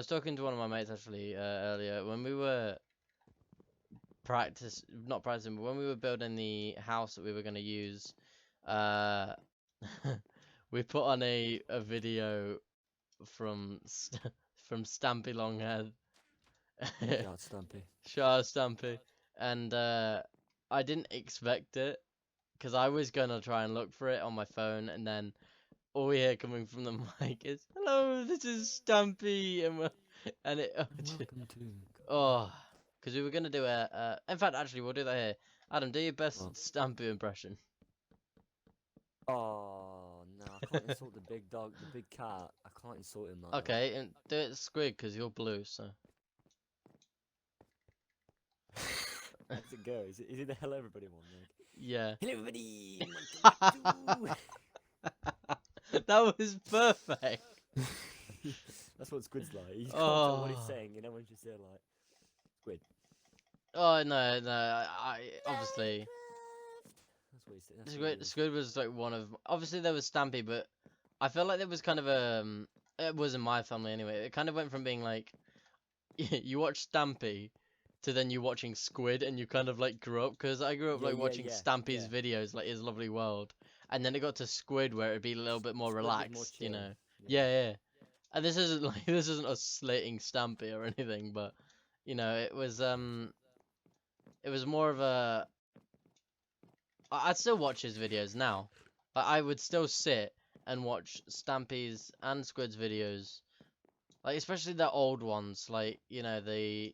talking to one of my mates actually earlier when we were not practicing, but when we were building the house that we were going to use. We put on a video from Stampy Longhead. Shout Stampy. Shout Stampy. And I didn't expect it, because I was gonna try and look for it on my phone, and then all we hear coming from the mic is, "Hello, this is Stampy," and it. Welcome to. Oh, because we were gonna do in fact, actually, we'll do that here. Adam, do your best Stampy impression. Oh no, I can't insult the big dog, the big cat. I can't insult him like Okay, that. and do it Squid, because you're blue, so. How's it go? Is it the hello everybody one? Like, yeah. hello everybody. That was perfect. That's what Squid's like. You can't tell what he's saying. When you say like Squid. Oh no, I obviously. That's what he said. Squid was like one of. Obviously there was Stampy, but I felt like there was kind of it was in my family anyway. It kind of went from being like, you watch Stampy, to then you watching Squid, and you kind of like grew up, because I grew up like watching Stampy's videos, like His Lovely World, and then it got to Squid where it'd be a little bit more relaxed, more Yeah. And this isn't us slating Stampy or anything, but it was more of a. I'd still watch his videos now. Like, I would still sit and watch Stampy's and Squid's videos, like especially the old ones, like the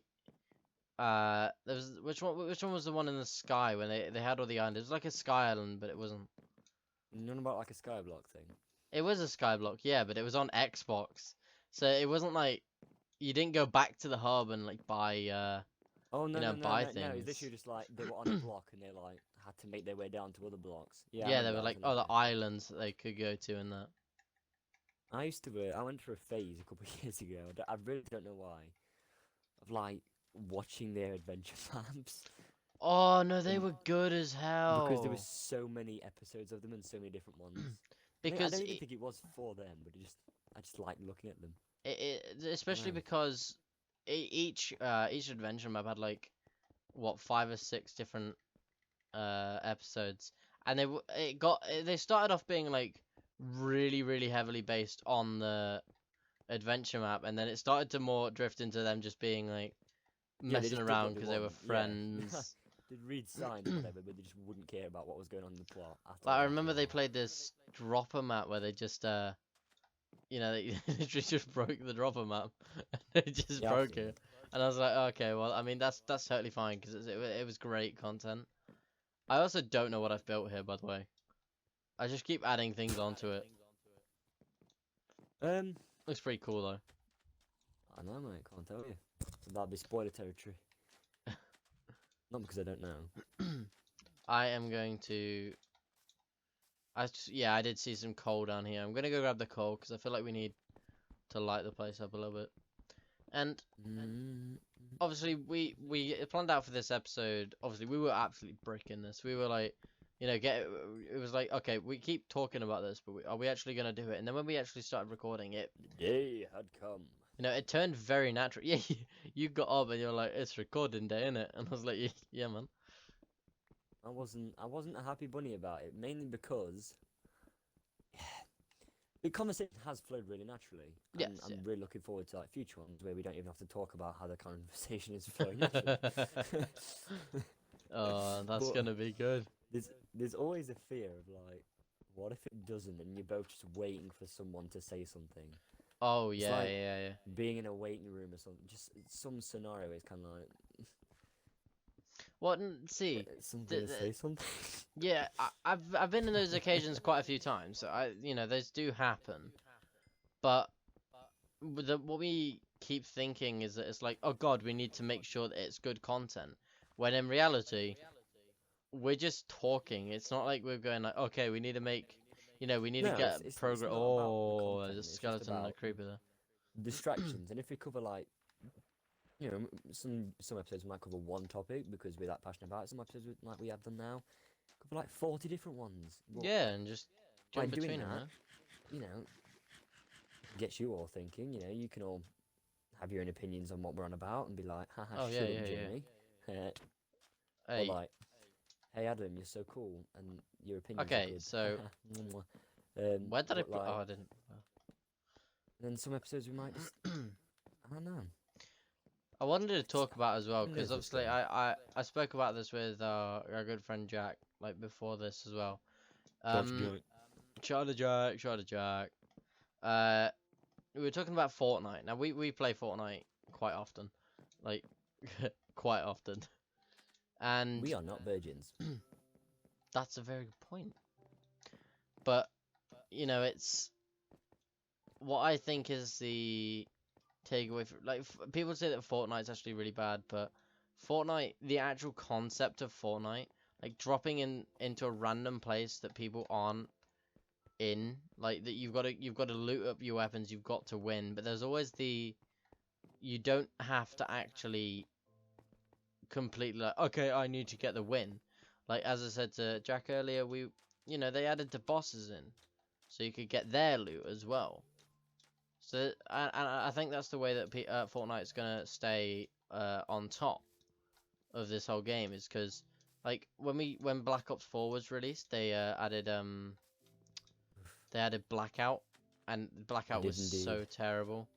There was which one was the one in the sky when they had all the islands? It was like a sky island, but it wasn't. None about like a skyblock thing. It was a skyblock, yeah, but it was on Xbox, so it wasn't like you didn't go back to the hub and like buy Oh no, you know no, no, buy no, no! It's things. literally just like they were on a block and they like had to make their way down to other blocks. Yeah, I Yeah, there remember were that was like other annoying. islands that they could go to and that. I used to. I went through a phase a couple of years ago. I really don't know why. Of like watching their adventure maps. Oh no, they And were good as because there was hell. so many episodes of them and so many different ones. I Because don't even think it was for them, but I just like looking at them. especially Wow. because each adventure map had like what 5 or 6 different episodes, and they started off being like really heavily based on the adventure map, and then it started to more drift into them just being like Yeah, they messing just did around what they because they were want. Yeah. friends. They'd read signs or whatever, but they just wouldn't care about what was going on in the plot at Like I all after remember they that. played this dropper map where they just they literally just broke the dropper map. They just Yeah, I've broke seen it, it. and I was like, okay, well, I mean that's totally fine because it was great content. I also don't know what I've built here, by the way. I just keep adding things onto it. Um, Looks pretty cool though. I know, mate. Can't tell you. That'd be spoiler territory. Not because I don't know. I am going to. Yeah, I did see some coal down here. I'm gonna go grab the coal because I feel like we need to light the place up a little bit. And Mm, obviously, we planned out for this episode. Obviously, we were absolutely bricking this. We were like, it was like, okay, we keep talking about this, but are we actually gonna do it? And then when we actually started recording it, the day had come. it turned very natural. Yeah, you got up and you're like, it's recording day, innit? And I was like, yeah, man. I wasn't a happy bunny about it, mainly because the conversation has flowed really naturally, Yes, and yeah. I'm really looking forward to like future ones where we don't even have to talk about how the conversation is flowing naturally. Oh, that's But gonna be good. there's always a fear of like, what if it doesn't, and you're both just waiting for someone to say something. Oh It's yeah, like yeah. being in a waiting room or something. Just some scenario is kind of like What? See, something the, to the, say something. yeah, I've been in those occasions quite a few times. So those do happen. But what we keep thinking is that it's like, oh God, we need to make sure that it's good content. When in reality, we're just talking. It's not like we're going like, okay, we need to make, we need to No, get it's progress. not about the Oh, there's content. a It's just skeleton and a about creeper there. distractions. And if we cover like some episodes we might cover one topic because we're that passionate about it. Some episodes like we have done now cover like 40 different ones. But Yeah, and just by jump doing between them, that, gets you all thinking. You can all have your own opinions on what we're on about and be like, haha, Oh yeah, shut up, yeah, yeah. Jamie. Or Hey, like, hey Adam, you're so cool and your opinions are okay, good. so Mwah. where did I But put? Oh, like, I didn't. then some episodes we might just, I don't know. I wanted to talk about as well Who because knows what's obviously going. I spoke about this with our good friend Jack like before this as well. That's Um, good. shout out to Jack, shout out to Jack. Uh, we were talking about Fortnite. Now we play Fortnite quite often, like quite often, and We are not virgins. that's a very good point. But it's what I think is the takeaway from like people say that Fortnite's actually really bad, but Fortnite, the actual concept of Fortnite, like dropping into a random place that people aren't in, like that you've got to loot up your weapons, you've got to win, but there's always you don't have to actually completely like, okay, I need to get the win. Like as I said to Jack earlier, they added the bosses in, so you could get their loot as well. So I think that's the way that Fortnite's gonna stay on top of this whole game is because like when Black Ops 4 was released, they added Blackout, and They Blackout did was indeed. so terrible.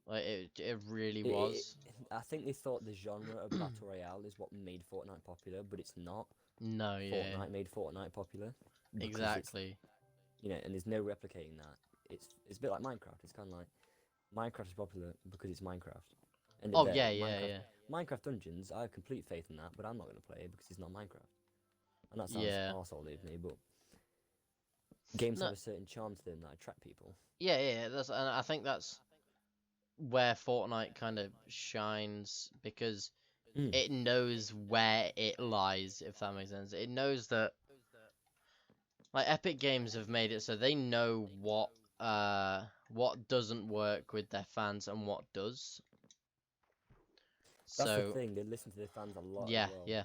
Like it really It, it, was. I think they thought the genre of battle royale is what made Fortnite popular, but it's not. No, yeah, Fortnite made Fortnite popular because it's exactly. and there's no replicating that. It's a bit like Minecraft. It's kind of like Minecraft is popular because it's Minecraft. End of Oh day. yeah, yeah, Minecraft, yeah, Minecraft Dungeons, I have complete faith in that, but I'm not gonna play it because it's not Minecraft. And that sounds yeah. arsehole of me, but games No, have a certain charm to them that attract people. yeah, yeah. That's and I think that's where Fortnite kind of shines because Mm. it knows where it lies, if that makes sense. It knows that like Epic Games have made it so they know what doesn't work with their fans and what does. That's the So thing. They listen to their fans a lot as yeah, well. yeah.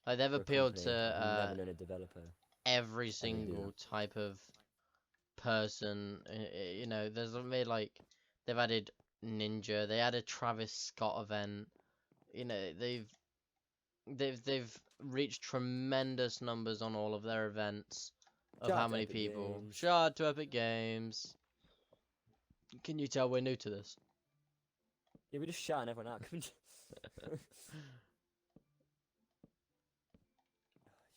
Like they've For a appealed company, to I've never known a developer every ever do single that. type of person. You know, there's made like they've added Ninja, they added Travis Scott event. You know, they've reached tremendous numbers on all of their events of Shout how out to many Epic people. Games. Shout out to Epic Games. Can you tell we're new to this? Yeah, we're just shouting everyone out. If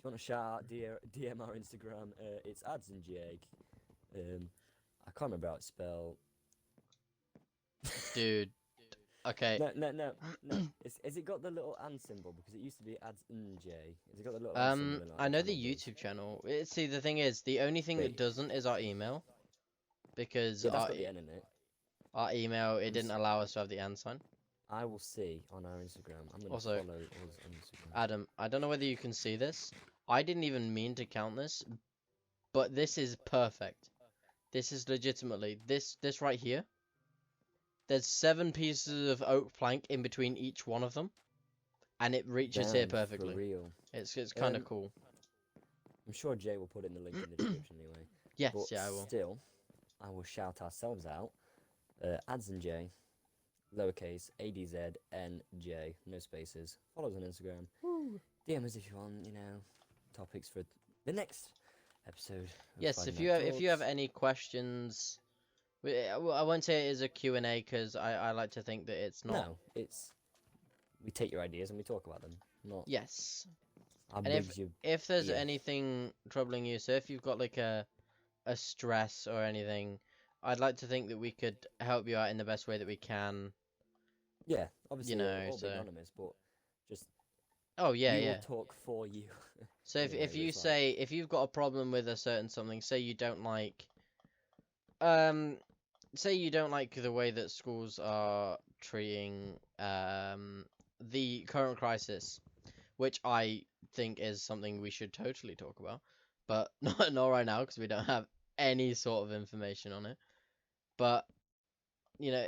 you want to shout out, DM our Instagram. It's Adz&Jay. I can't remember how it's spelled. Dude. Okay. No. Has it got the little and symbol? Because it used to be Adz&Jay. Has it got the little and symbol in like I the know the channel does? YouTube channel. See, the thing is, the only thing that Wait. doesn't is our email. Because Yeah, that's got the N in it. our email, it I'm didn't allow us to have the and sign. I will see on our Instagram. I'm gonna Also, follow us on Instagram. Adam, I don't know whether you can see this. I didn't even mean to count this, but this is perfect. This is legitimately this right here. There's 7 pieces of oak plank in between each one of them, and it reaches here Damn, for perfectly. real. It's kind of Um, cool. I'm sure Jay will put in the link in the description anyway. Yes, But yeah, I will. still, I will shout ourselves out. Adz&Jay, lowercase ADZNJ, no spaces. Follow us on Instagram. Woo. DM us if you want, topics for the next episode. of Yes, Friday if Night you have Talks. any questions, I won't say it is a Q&A because I like to think that it's not. No, it's we take your ideas and we talk about them. Not Yes. I And wigs you. if there's Yeah. anything troubling you, so if you've got like a stress or anything, I'd like to think that we could help you out in the best way that we can. Yeah, obviously You know, it'll all be so anonymous, but just oh yeah, we yeah. will talk for you. So in a way, if but you it's like, say if you've got a problem with a certain something, say you don't like um say you don't like the way that schools are treating the current crisis, which I think is something we should totally talk about, but not right now because we don't have any sort of information on it. But you know,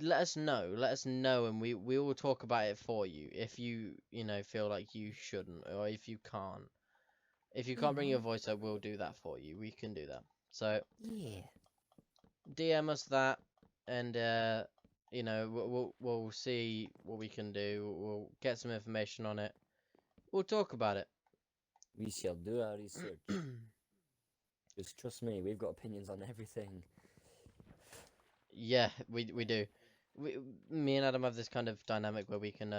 let us know. Let us know, and we will talk about it for you. If you feel like you shouldn't, or if you can't. If you can't bring your voice up, we'll do that for you. We can do that. So yeah. DM us that, and we'll see what we can do. We'll get some information on it. We'll talk about it. We shall do our research. Just trust me, we've got opinions on everything. Yeah, we do. Me and Adam have this kind of dynamic where we can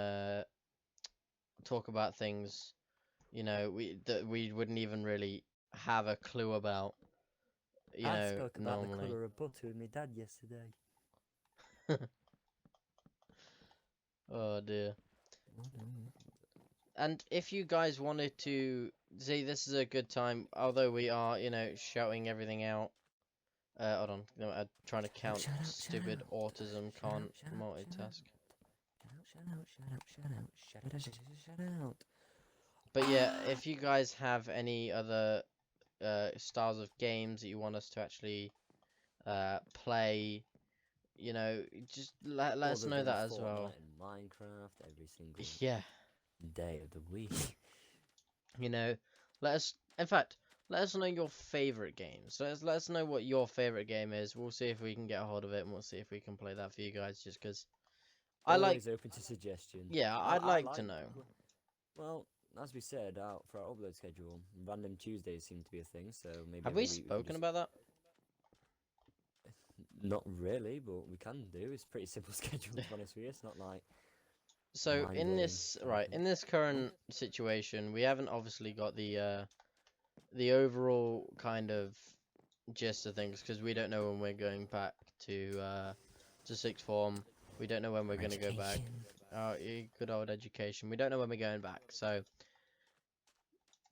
talk about things, that we wouldn't even really have a clue about, I spoke about the normally. colour of butter with my dad yesterday. Oh dear. And if you guys wanted to see, this is a good time, although we are, shouting everything out. Hold on, I'm trying to count. Shout out, Stupid autism can't multitask. Shout out. But yeah, if you guys have any other styles of games that you want us to actually play, just let us know that as well. And Minecraft every single Yeah, day of the week. let us. In fact, let us know your favorite games. Let us know what your favorite game is. We'll see if we can get a hold of it, and we'll see if we can play that for you guys. Just because I like. Always open to suggestions. Yeah, I'd like to know. Well, as we said, for our upload schedule, random Tuesdays seem to be a thing. So maybe Have every we week spoken about that? Not really, but we can do. It's a pretty simple schedule, to be honest with you. It's not like So in mind-blowing this anything. in this current situation, we haven't obviously got the overall kind of gist of things because we don't know when we're going back to sixth form. We don't know when we're going to go back. Education. Oh, good old education. We don't know when we're going back. So,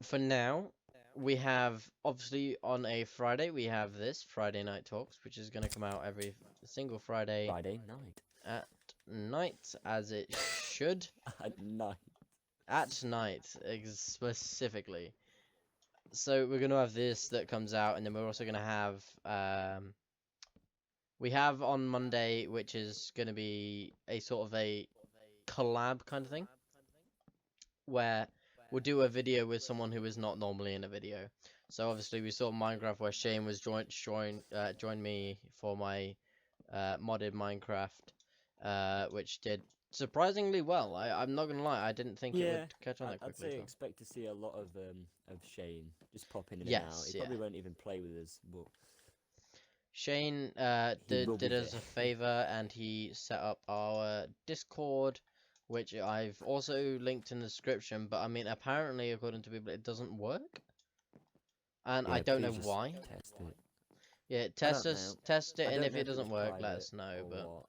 for now, we have, obviously, on a Friday, we have this Friday Night Talks, which is going to come out every single Friday Friday night. at night, as it should. At night. At night, specifically. So, we're going to have this that comes out, and then we're also going to have, we have on Monday, which is going to be a sort of a collab kind of thing, where we'll do a video with someone who is not normally in a video. So obviously we saw Minecraft where Shane was joined me for my modded Minecraft, which did surprisingly well. I'm not gonna lie, I didn't think it would catch on that I'd quickly. say So. expect to see a lot of Shane just popping in and out. Yes, He yeah. probably won't even play with us, but Shane He will did be us there. a favor and he set up our Discord, which I've also linked in the description. But I mean, apparently, according to people, it doesn't work, and I yeah, don't know please just why. test it. Yeah, I test don't us, know. test it, I and don't if know it if it doesn't was work, let private us know. or But what,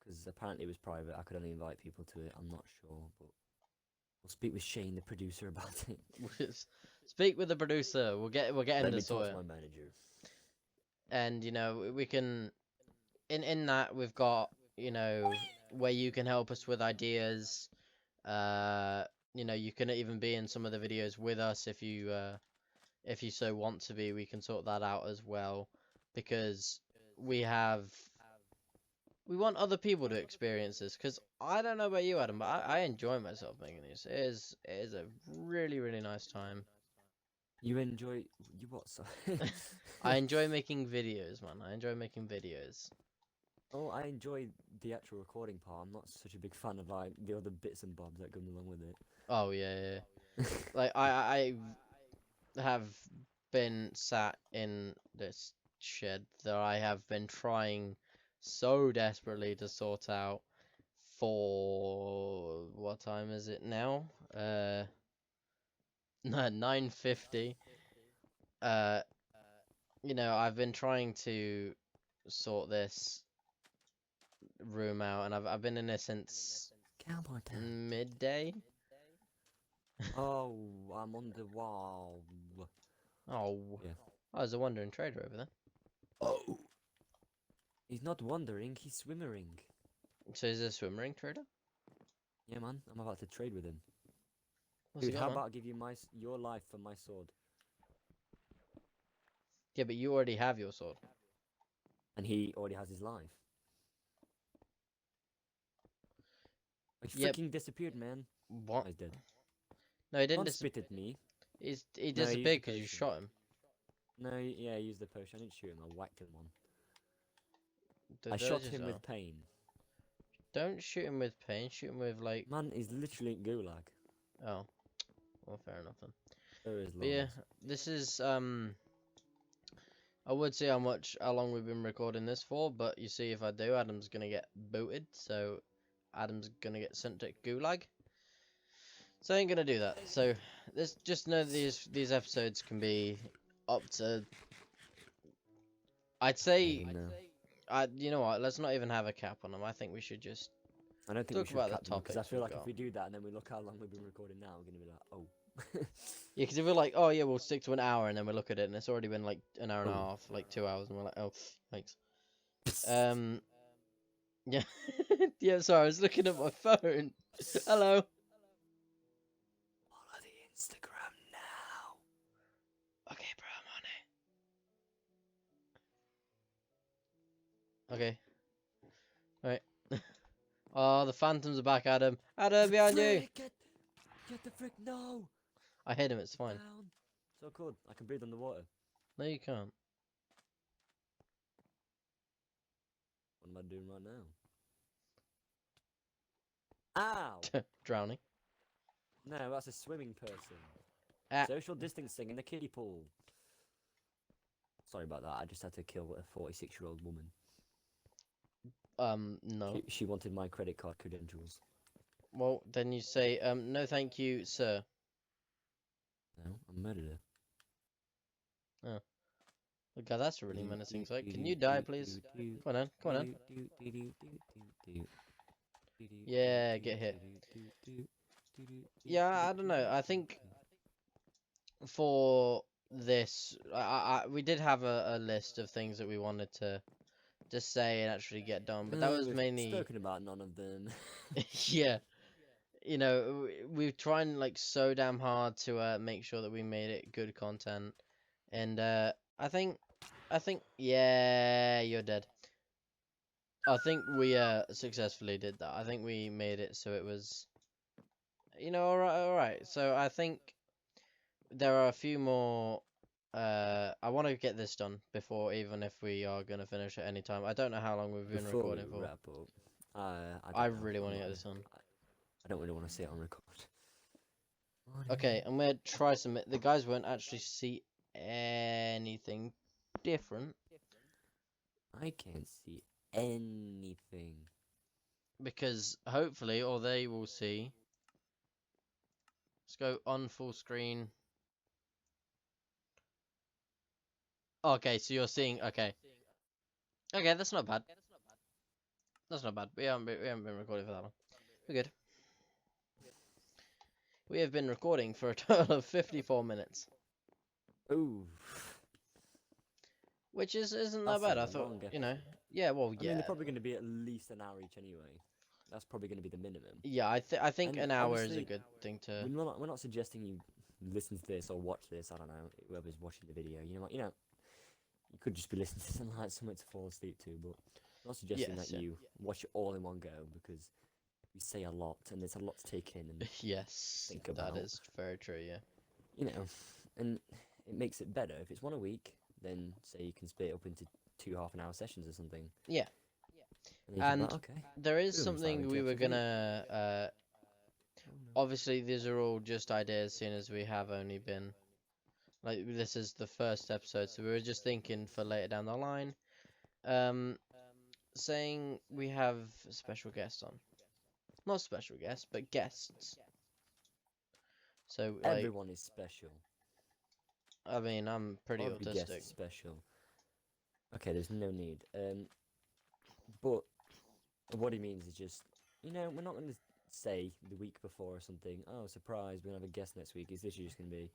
because apparently it was private. I could only invite people to it. I'm not sure, but we'll speak with Shane, the producer, about it. speak with the producer. We'll get him Let to me sort talk it. to my manager. And you know, we can in that we've got, you know, where you can help us with ideas. You know, you can even be in some of the videos with us if you so want to be. We can sort that out as well, because we want other people to experience this. Because I don't know about you, Adam, but I enjoy myself making these. It is a really really nice time. You enjoy you what? Sorry. I enjoy making videos, man. I enjoy making videos. Oh, I enjoy the actual recording part. I'm not such a big fan of like the other bits and bobs that come along with it. Oh yeah. Like I have been sat in this shed that I have been trying so desperately to sort out for what time is it now? 9:50. Uh, you know, I've been trying to sort this room out, and I've been in there since Cowboy Town. midday. Oh, I'm on the wall. Oh, Yeah. I was a wandering trader over there. Oh. He's not wandering, he's swimmering. So is this a swim ring trader? Yeah, man, I'm about to trade with him. What's he Dude, got, how man? about I give you your life for my sword? Yeah, but you already have your sword. And he already has his life. He Yep. freaking disappeared, man. What? Oh, he's dead. No, he didn't Don't disappear. spit at me. He No, he used disappeared the because you potion. shot him. No, yeah, I used the potion. I didn't shoot him, I whacked him one. I Those shot just him are. with pain. Don't shoot him with pain. Shoot him with like. Man is literally in gulag. Oh, well, fair enough then. There is But yeah, loads. this is I would say how long we've been recording this for, but you see, if I do, Adam's gonna get booted, so Adam's gonna get sent to Gulag. So I ain't gonna do that. So this, just know these episodes can be up to. I'd say, No. you know what? Let's not even have a cap on them. I think we should just I don't think we talk should about the cap them because I topics feel we've like got. if we do that and then we look how long we've been recording now, we're gonna be like, oh. Yeah, because if we're like, oh yeah, we'll stick to an hour, and then we look at it, and it's already been like an hour and a Oh. half, like 2 hours, and we're like, oh, thanks. Yeah, yeah. Sorry, I was looking at my phone. Hello. Follow the Instagram now. Okay, bro, I'm on it. Okay. Alright. Oh, the phantoms are back, Adam. Adam, behind you. Get the frick, no! I hit him. It's fine. Down. So cool. I can breathe underwater. No, you can't. What am I doing right now? Ow! Drowning. No, that's a swimming person. Ah. Social distancing in the kiddie pool. Sorry about that. I just had to kill a 46-year-old woman. No. She wanted my credit card credentials. Well, then you say, no, thank you, sir. No, I murdered her. Oh. Oh God, that's a really menacing sight. Can you die, please? Come on, then. Come on, then. Yeah, get hit. Yeah, I don't know. I think for this, we did have a list of things that we wanted to just say and actually get done, but that was We've mainly spoken about none of them. yeah. You know, we've trying like so damn hard to make sure that we made it good content, and I think yeah, you're dead. I think we successfully did that. I think we made it so it was, you know, all right. So I think there are a few more. I want to get this done before, even if we are gonna finish at any time. I don't know how long we've been Before we recording for. wrap up, I I don't know. really I'm want to not get gonna- this done. I don't really want to see it on record. Okay, I'm gonna try some. The guys won't actually see anything different I can't see anything. because hopefully, or they will see. Let's go on full screen. Okay, so you're seeing. Okay, okay, that's not bad. That's not bad. We haven't been recording for that long. We're good. We have been recording for a total of 54 minutes, Ooh. which isn't that That's bad. a I thought, long you know, episode. yeah, well, I mean, yeah, they're probably going to be at least an hour each anyway. That's probably going to be the minimum. yeah. I think And an hour is a obviously, good thing to. we're not suggesting you listen to this or watch this. I don't know, whoever's watching the video. You know what? You could just be listening to something like something to fall asleep to. But I'm not suggesting Yes, that yeah. you watch it all in one go because we say a lot and there's a lot to take in and Yes, think that about. is very true. Yeah. You know, and it makes it better if it's one a week. Then say you can split it up into 2 half-an-hour sessions or something. Yeah. And, then you can be And like, okay. there is Boom, start something into we were episode 8. gonna. Oh, no. Obviously, these are all just ideas, seeing as we have only been. Like, this is the first episode, so we were just thinking for later down the line. Saying we have special guests on. Not special guests, but guests. So, like, Everyone is special. I mean, I'm pretty Every guest autistic. is special. Okay, there's no need. But what he means is just, we're not going to say the week before or something, oh, surprise, we're going to have a guest next week. It's literally just going to be,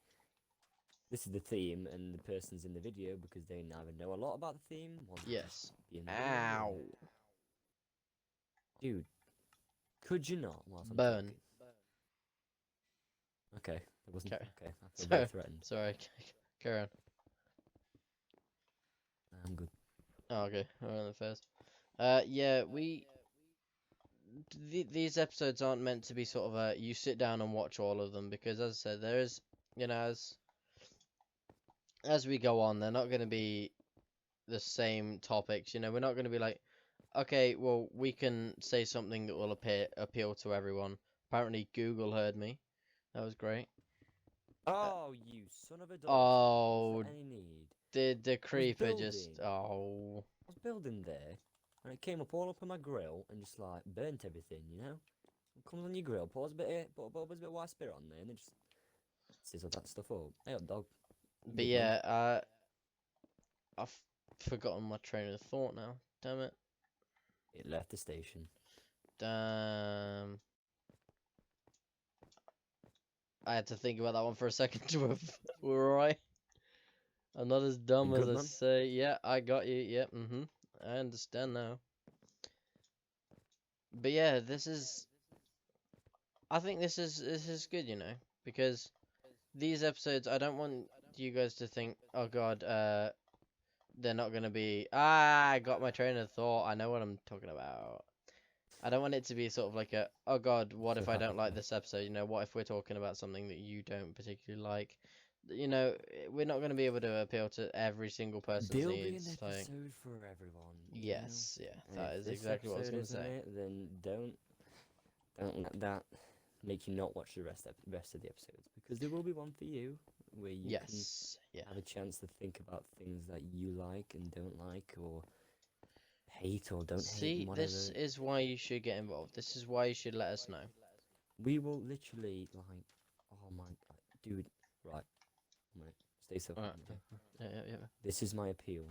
this is the theme, and the person's in the video because they neither know a lot about the theme. Yes. Be in the video, Ow. Dude, could you not? Whilst I'm Burn. talking? Okay, that wasn't Okay. okay. I feel very threatened. Sorry, carry on. I'm good. Oh, okay, we're on the first. Yeah, these episodes aren't meant to be sort of you sit down and watch all of them because, as I said, there is, as we go on, they're not going to be the same topics. We're not going to be like, okay, well, we can say something that will appeal to everyone. Apparently, Google heard me. That was great. Oh, you son of a dog! Oh, Was there any need? the creeper just. building. Oh. I was building there, and it came up all up on my grill and just like burnt everything. It comes on your grill, put a bit of white spirit on there, and then just sizzle that stuff up. Hey, up, dog. But Big yeah, I've forgotten my train of thought now. Damn it. It left the station. Damn. I had to think about that one for a second. We're alright. I'm not as dumb You as good, I man? say. Yeah, I got you. Yeah, I understand now. But yeah, I think this is good, because these episodes, I don't want you guys to think, oh god, they're not gonna be. I got my train of thought. I know what I'm talking about. I don't want it to be sort of like oh god, what if I don't like this episode? What if we're talking about something that you don't particularly like? We're not going to be able to appeal to every single person's There'll be an needs. episode for everyone. Yes, yeah, And that if is this exactly what I was episode going to isn't say. it, then don't let that make you not watch the rest of the episodes, because there will be one for you where you Yes, yeah. can have a chance to think about things that you like and don't like, or hate or don't hate. See, And whatever. this is why you should get involved. This is why you should let us know. We will literally oh my god, dude. Right, I'm gonna stay so calm. Alright, yeah. This is my appeal.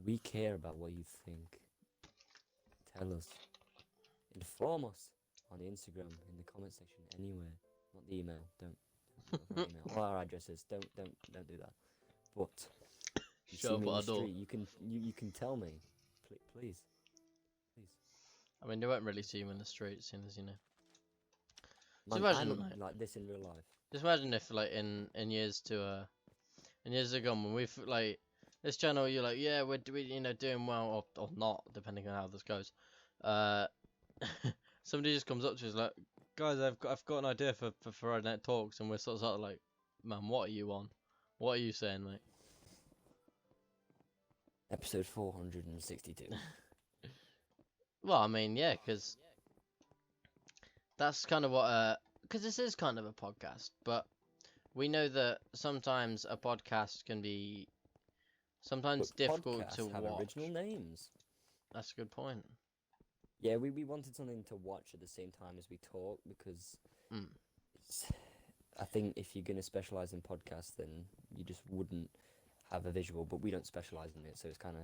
We care about what you think. Tell us. inform us on the Instagram in the comment section anywhere. Not the email. Don't do it on email. All our addresses. Don't do that. But you see Shove me in our the door. street. You can tell me, please. I mean, they won't really see you in the street, seeing as you know. Man, I imagine, look like- like this in real life. Just imagine if, like, in years to come, when we've like this channel, you're like, yeah, we're doing well, or not, depending on how this goes. Somebody just comes up to us like, guys, I've got an idea for Friday Night Talks, and we're sort of like, man, what are you on? What are you saying, mate? Episode 462. Well, I mean, yeah, because that's kind of what because this is kind of a podcast, but we know that sometimes a podcast can be sometimes But difficult podcasts to have watch. original names. That's a good point. Yeah, we wanted something to watch at the same time as we talk because it's, I think if you're gonna specialize in podcasts, then you just wouldn't have a visual. But we don't specialize in it, so it's kind of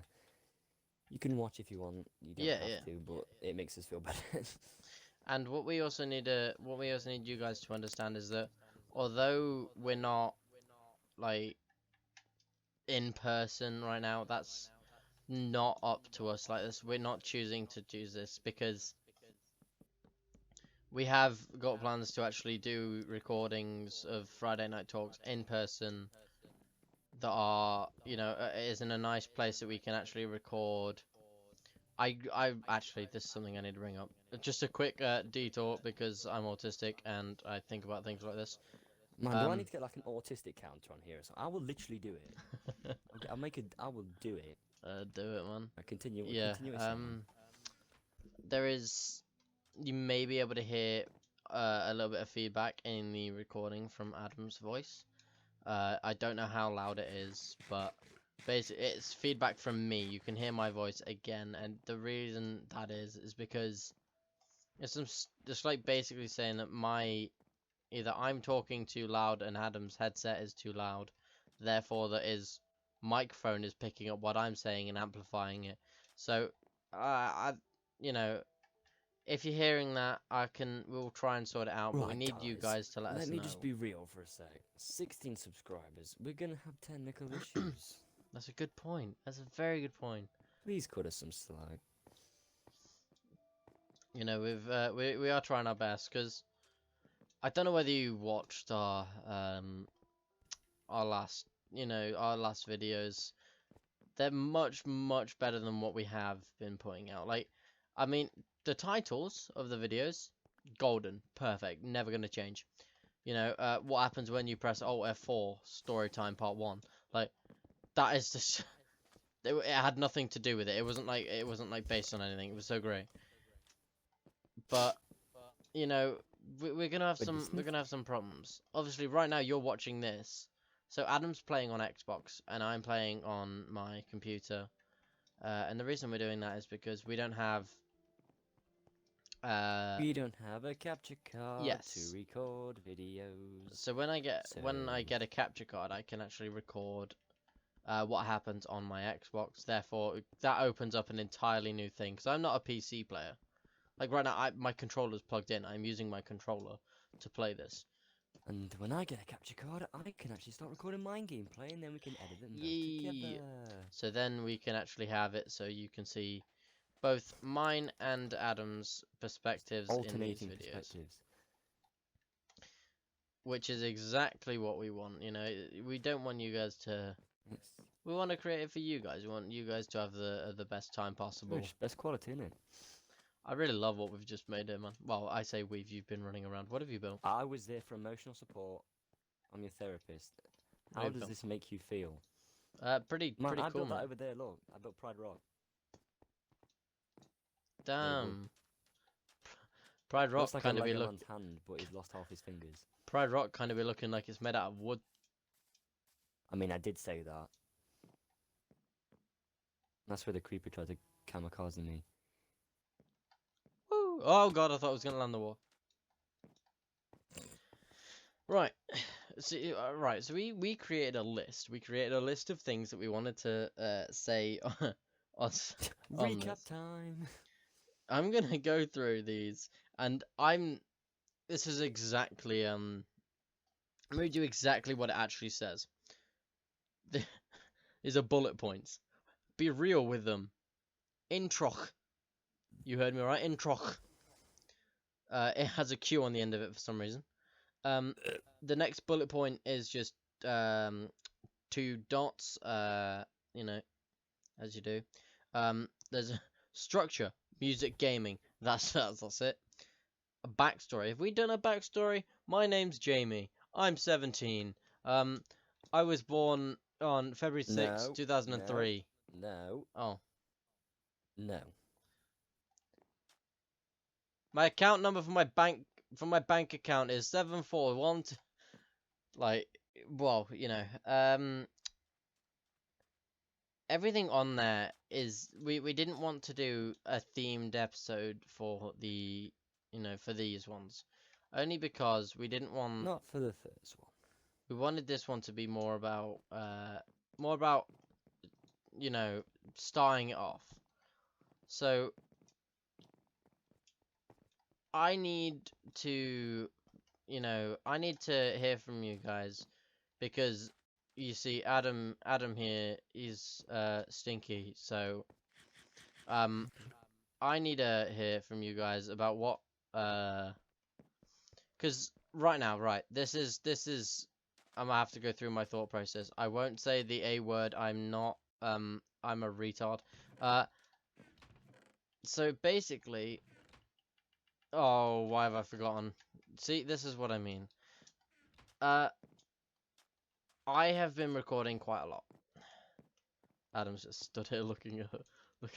you can watch if you want. You don't have to, but it makes us feel better. And what we also need you guys to understand is that although we're not like in person right now, that's not up to us like this. We're not choosing to choose this because we have got plans to actually do recordings of Friday Night Talks in person that are, is in a nice place that we can actually record. I actually, this is something I need to bring up. Just a quick detour because I'm autistic and I think about things like this. Man, do I need to get like an autistic counter on here or something? I will literally do it. I will do it. Do it, man. Continue. Yeah. Continue saying. There is. You may be able to hear a little bit of feedback in the recording from Adam's voice. I don't know how loud it is, but basically it's feedback from me. You can hear my voice again, and the reason that is because it's just like basically saying that either I'm talking too loud and Adam's headset is too loud, therefore that his microphone is picking up what I'm saying and amplifying it. So if you're hearing that, we'll try and sort it out, but we need you guys to let us know. Let me just be real for a sec. 16 subscribers. We're gonna have technical issues. That's a good point. That's a very good point. Please cut us some slack. We are trying our best because I don't know whether you watched our last videos. They're much better than what we have been putting out. Like, I mean, the titles of the videos, golden, perfect, never gonna change. What happens when you press Alt F4, story time part 1. Like, that is just it had nothing to do with it. It wasn't like based on anything. It was so great. But we're gonna have some problems. Obviously, right now you're watching this. So Adam's playing on Xbox and I'm playing on my computer. And the reason we're doing that is because we don't have a capture card yes. to record videos. So when I get a capture card, I can actually record what happens on my Xbox. Therefore, that opens up an entirely new thing because I'm not a PC player. Like right now, my controller's plugged in. I'm using my controller to play this. And when I get a capture card, I can actually start recording my gameplay, and then we can edit them together. So then we can actually have it so you can see both mine and Adam's perspectives Alternating in these videos. perspectives. Which is exactly what we want. We don't want you guys to. Yes. We want to create it for you guys. We want you guys to have the best time possible. Best quality, innit? I really love what we've just made here, man. Well, I say you've been running around. What have you built? I was there for emotional support. I'm your therapist. How does this make you feel? Pretty I cool, built man. that over there, look. I built Pride Rock. Damn. Pride Rock Looks like kind a of be Legoland's hand, but he's lost half his fingers. Pride Rock kind of be looking like it's made out of wood. I mean, I did say that. That's where the creeper tried to kamikaze me. Woo! Oh god, I thought I was gonna land the wall. Right. So, right. So we created a list. We created a list of things that we wanted to say on Recap this. time. I'm gonna go through these, and this is exactly I'm gonna do exactly what it actually says. These are bullet points. Be real with them. Introch. You heard me right. Introch. It has a Q on the end of it for some reason. The next bullet point is just 2 dots. You know, as you do. There's a structure, music, gaming. That's it. A backstory. Have we done a backstory? My name's Jamie. I'm 17. I was born on February 6th, No, 2003. no, Oh. no. My account number for my bank account is 741. Like, well, everything on there is we didn't want to do a themed episode for for these ones, only because we didn't want. Not for the first one. We wanted this one to be more about more about starting it off. So I need to hear from you guys, because you see Adam here is stinky, so I need to hear from you guys about what because right now, this is I'm gonna have to go through my thought process. I won't say the A word. I'm not I'm a retard. So basically, oh, why have I forgotten? See, this is what I mean. I have been recording quite a lot. Adam's just stood here looking at the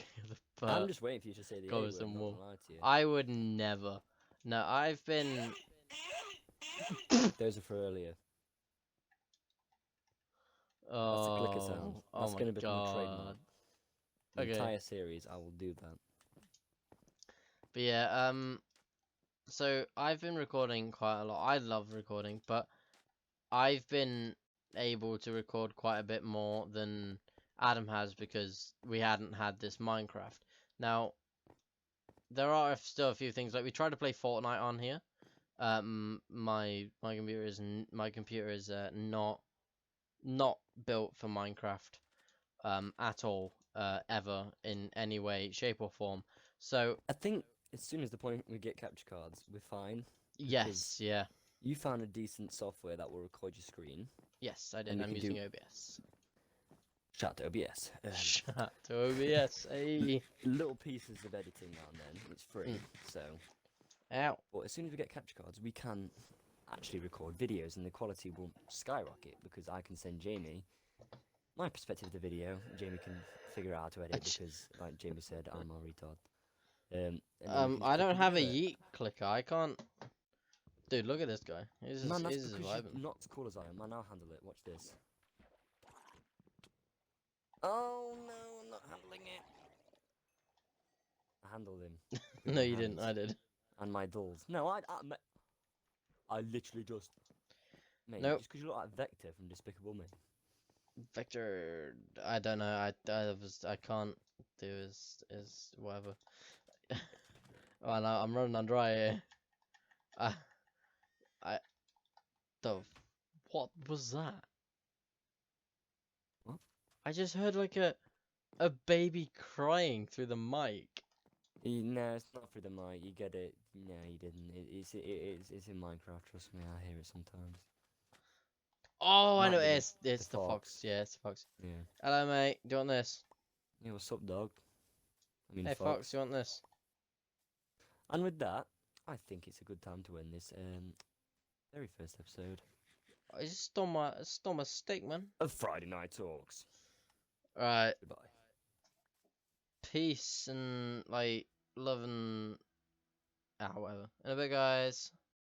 I'm just waiting for you to say the A word, colours and not wall. to lie to you. I would never. No, I've been. Those are for earlier. Oh, That's a clicker sound. That's my going to become a God. trademark. The Okay. entire series, I will do that. But yeah, so I've been recording quite a lot. I love recording, but I've been able to record quite a bit more than Adam has, because we hadn't had this Minecraft. Now, there are still a few things, like we tried to play Fortnite on here. My computer is not built for Minecraft at all, ever, in any way, shape or form. So I think as soon as the point we get capture cards, we're fine. yes, yeah, You found a decent software that will record your screen. yes, I did. And we I'm can using do- OBS. Shout to OBS. Shout to OBS. Hey. Little pieces of editing now and then. It's free, so. Ow. But as soon as we get capture cards, we can actually record videos, and the quality will skyrocket, because I can send Jamie my perspective of the video. Jamie can figure out how to edit, because, like Jamie said, I'm a retard. And then we can I just don't click have a together. yeet clicker. I can't. Dude, look at this guy. He's Man, that's just because vibing. you're not as cool as I am. Man, I'll handle it. Watch this. Oh no, I'm not handling it. I handled him. with No, my you didn't. hands I did. And my dulls. No, I literally just. Mate, Nope. just because you look like Vector from Despicable Me. Vector. I don't know. I can't do is whatever. Oh no, I'm running on dry here. What was that? What? I just heard like a baby crying through the mic. No, it's not through the mic. You get it. No, you didn't. It's in Minecraft. Trust me, I hear it sometimes. Oh, I Might know be it's the fox. Yeah, it's the fox. Yeah. Hello, mate. Do you want this? Yeah. What's up, dog? I mean, Hey, fox. You want this? And with that, I think it's a good time to end this very first episode I just stole my steak, man. of Friday Night Talks. Alright. Goodbye. Peace and like love and whatever. In a bit, guys.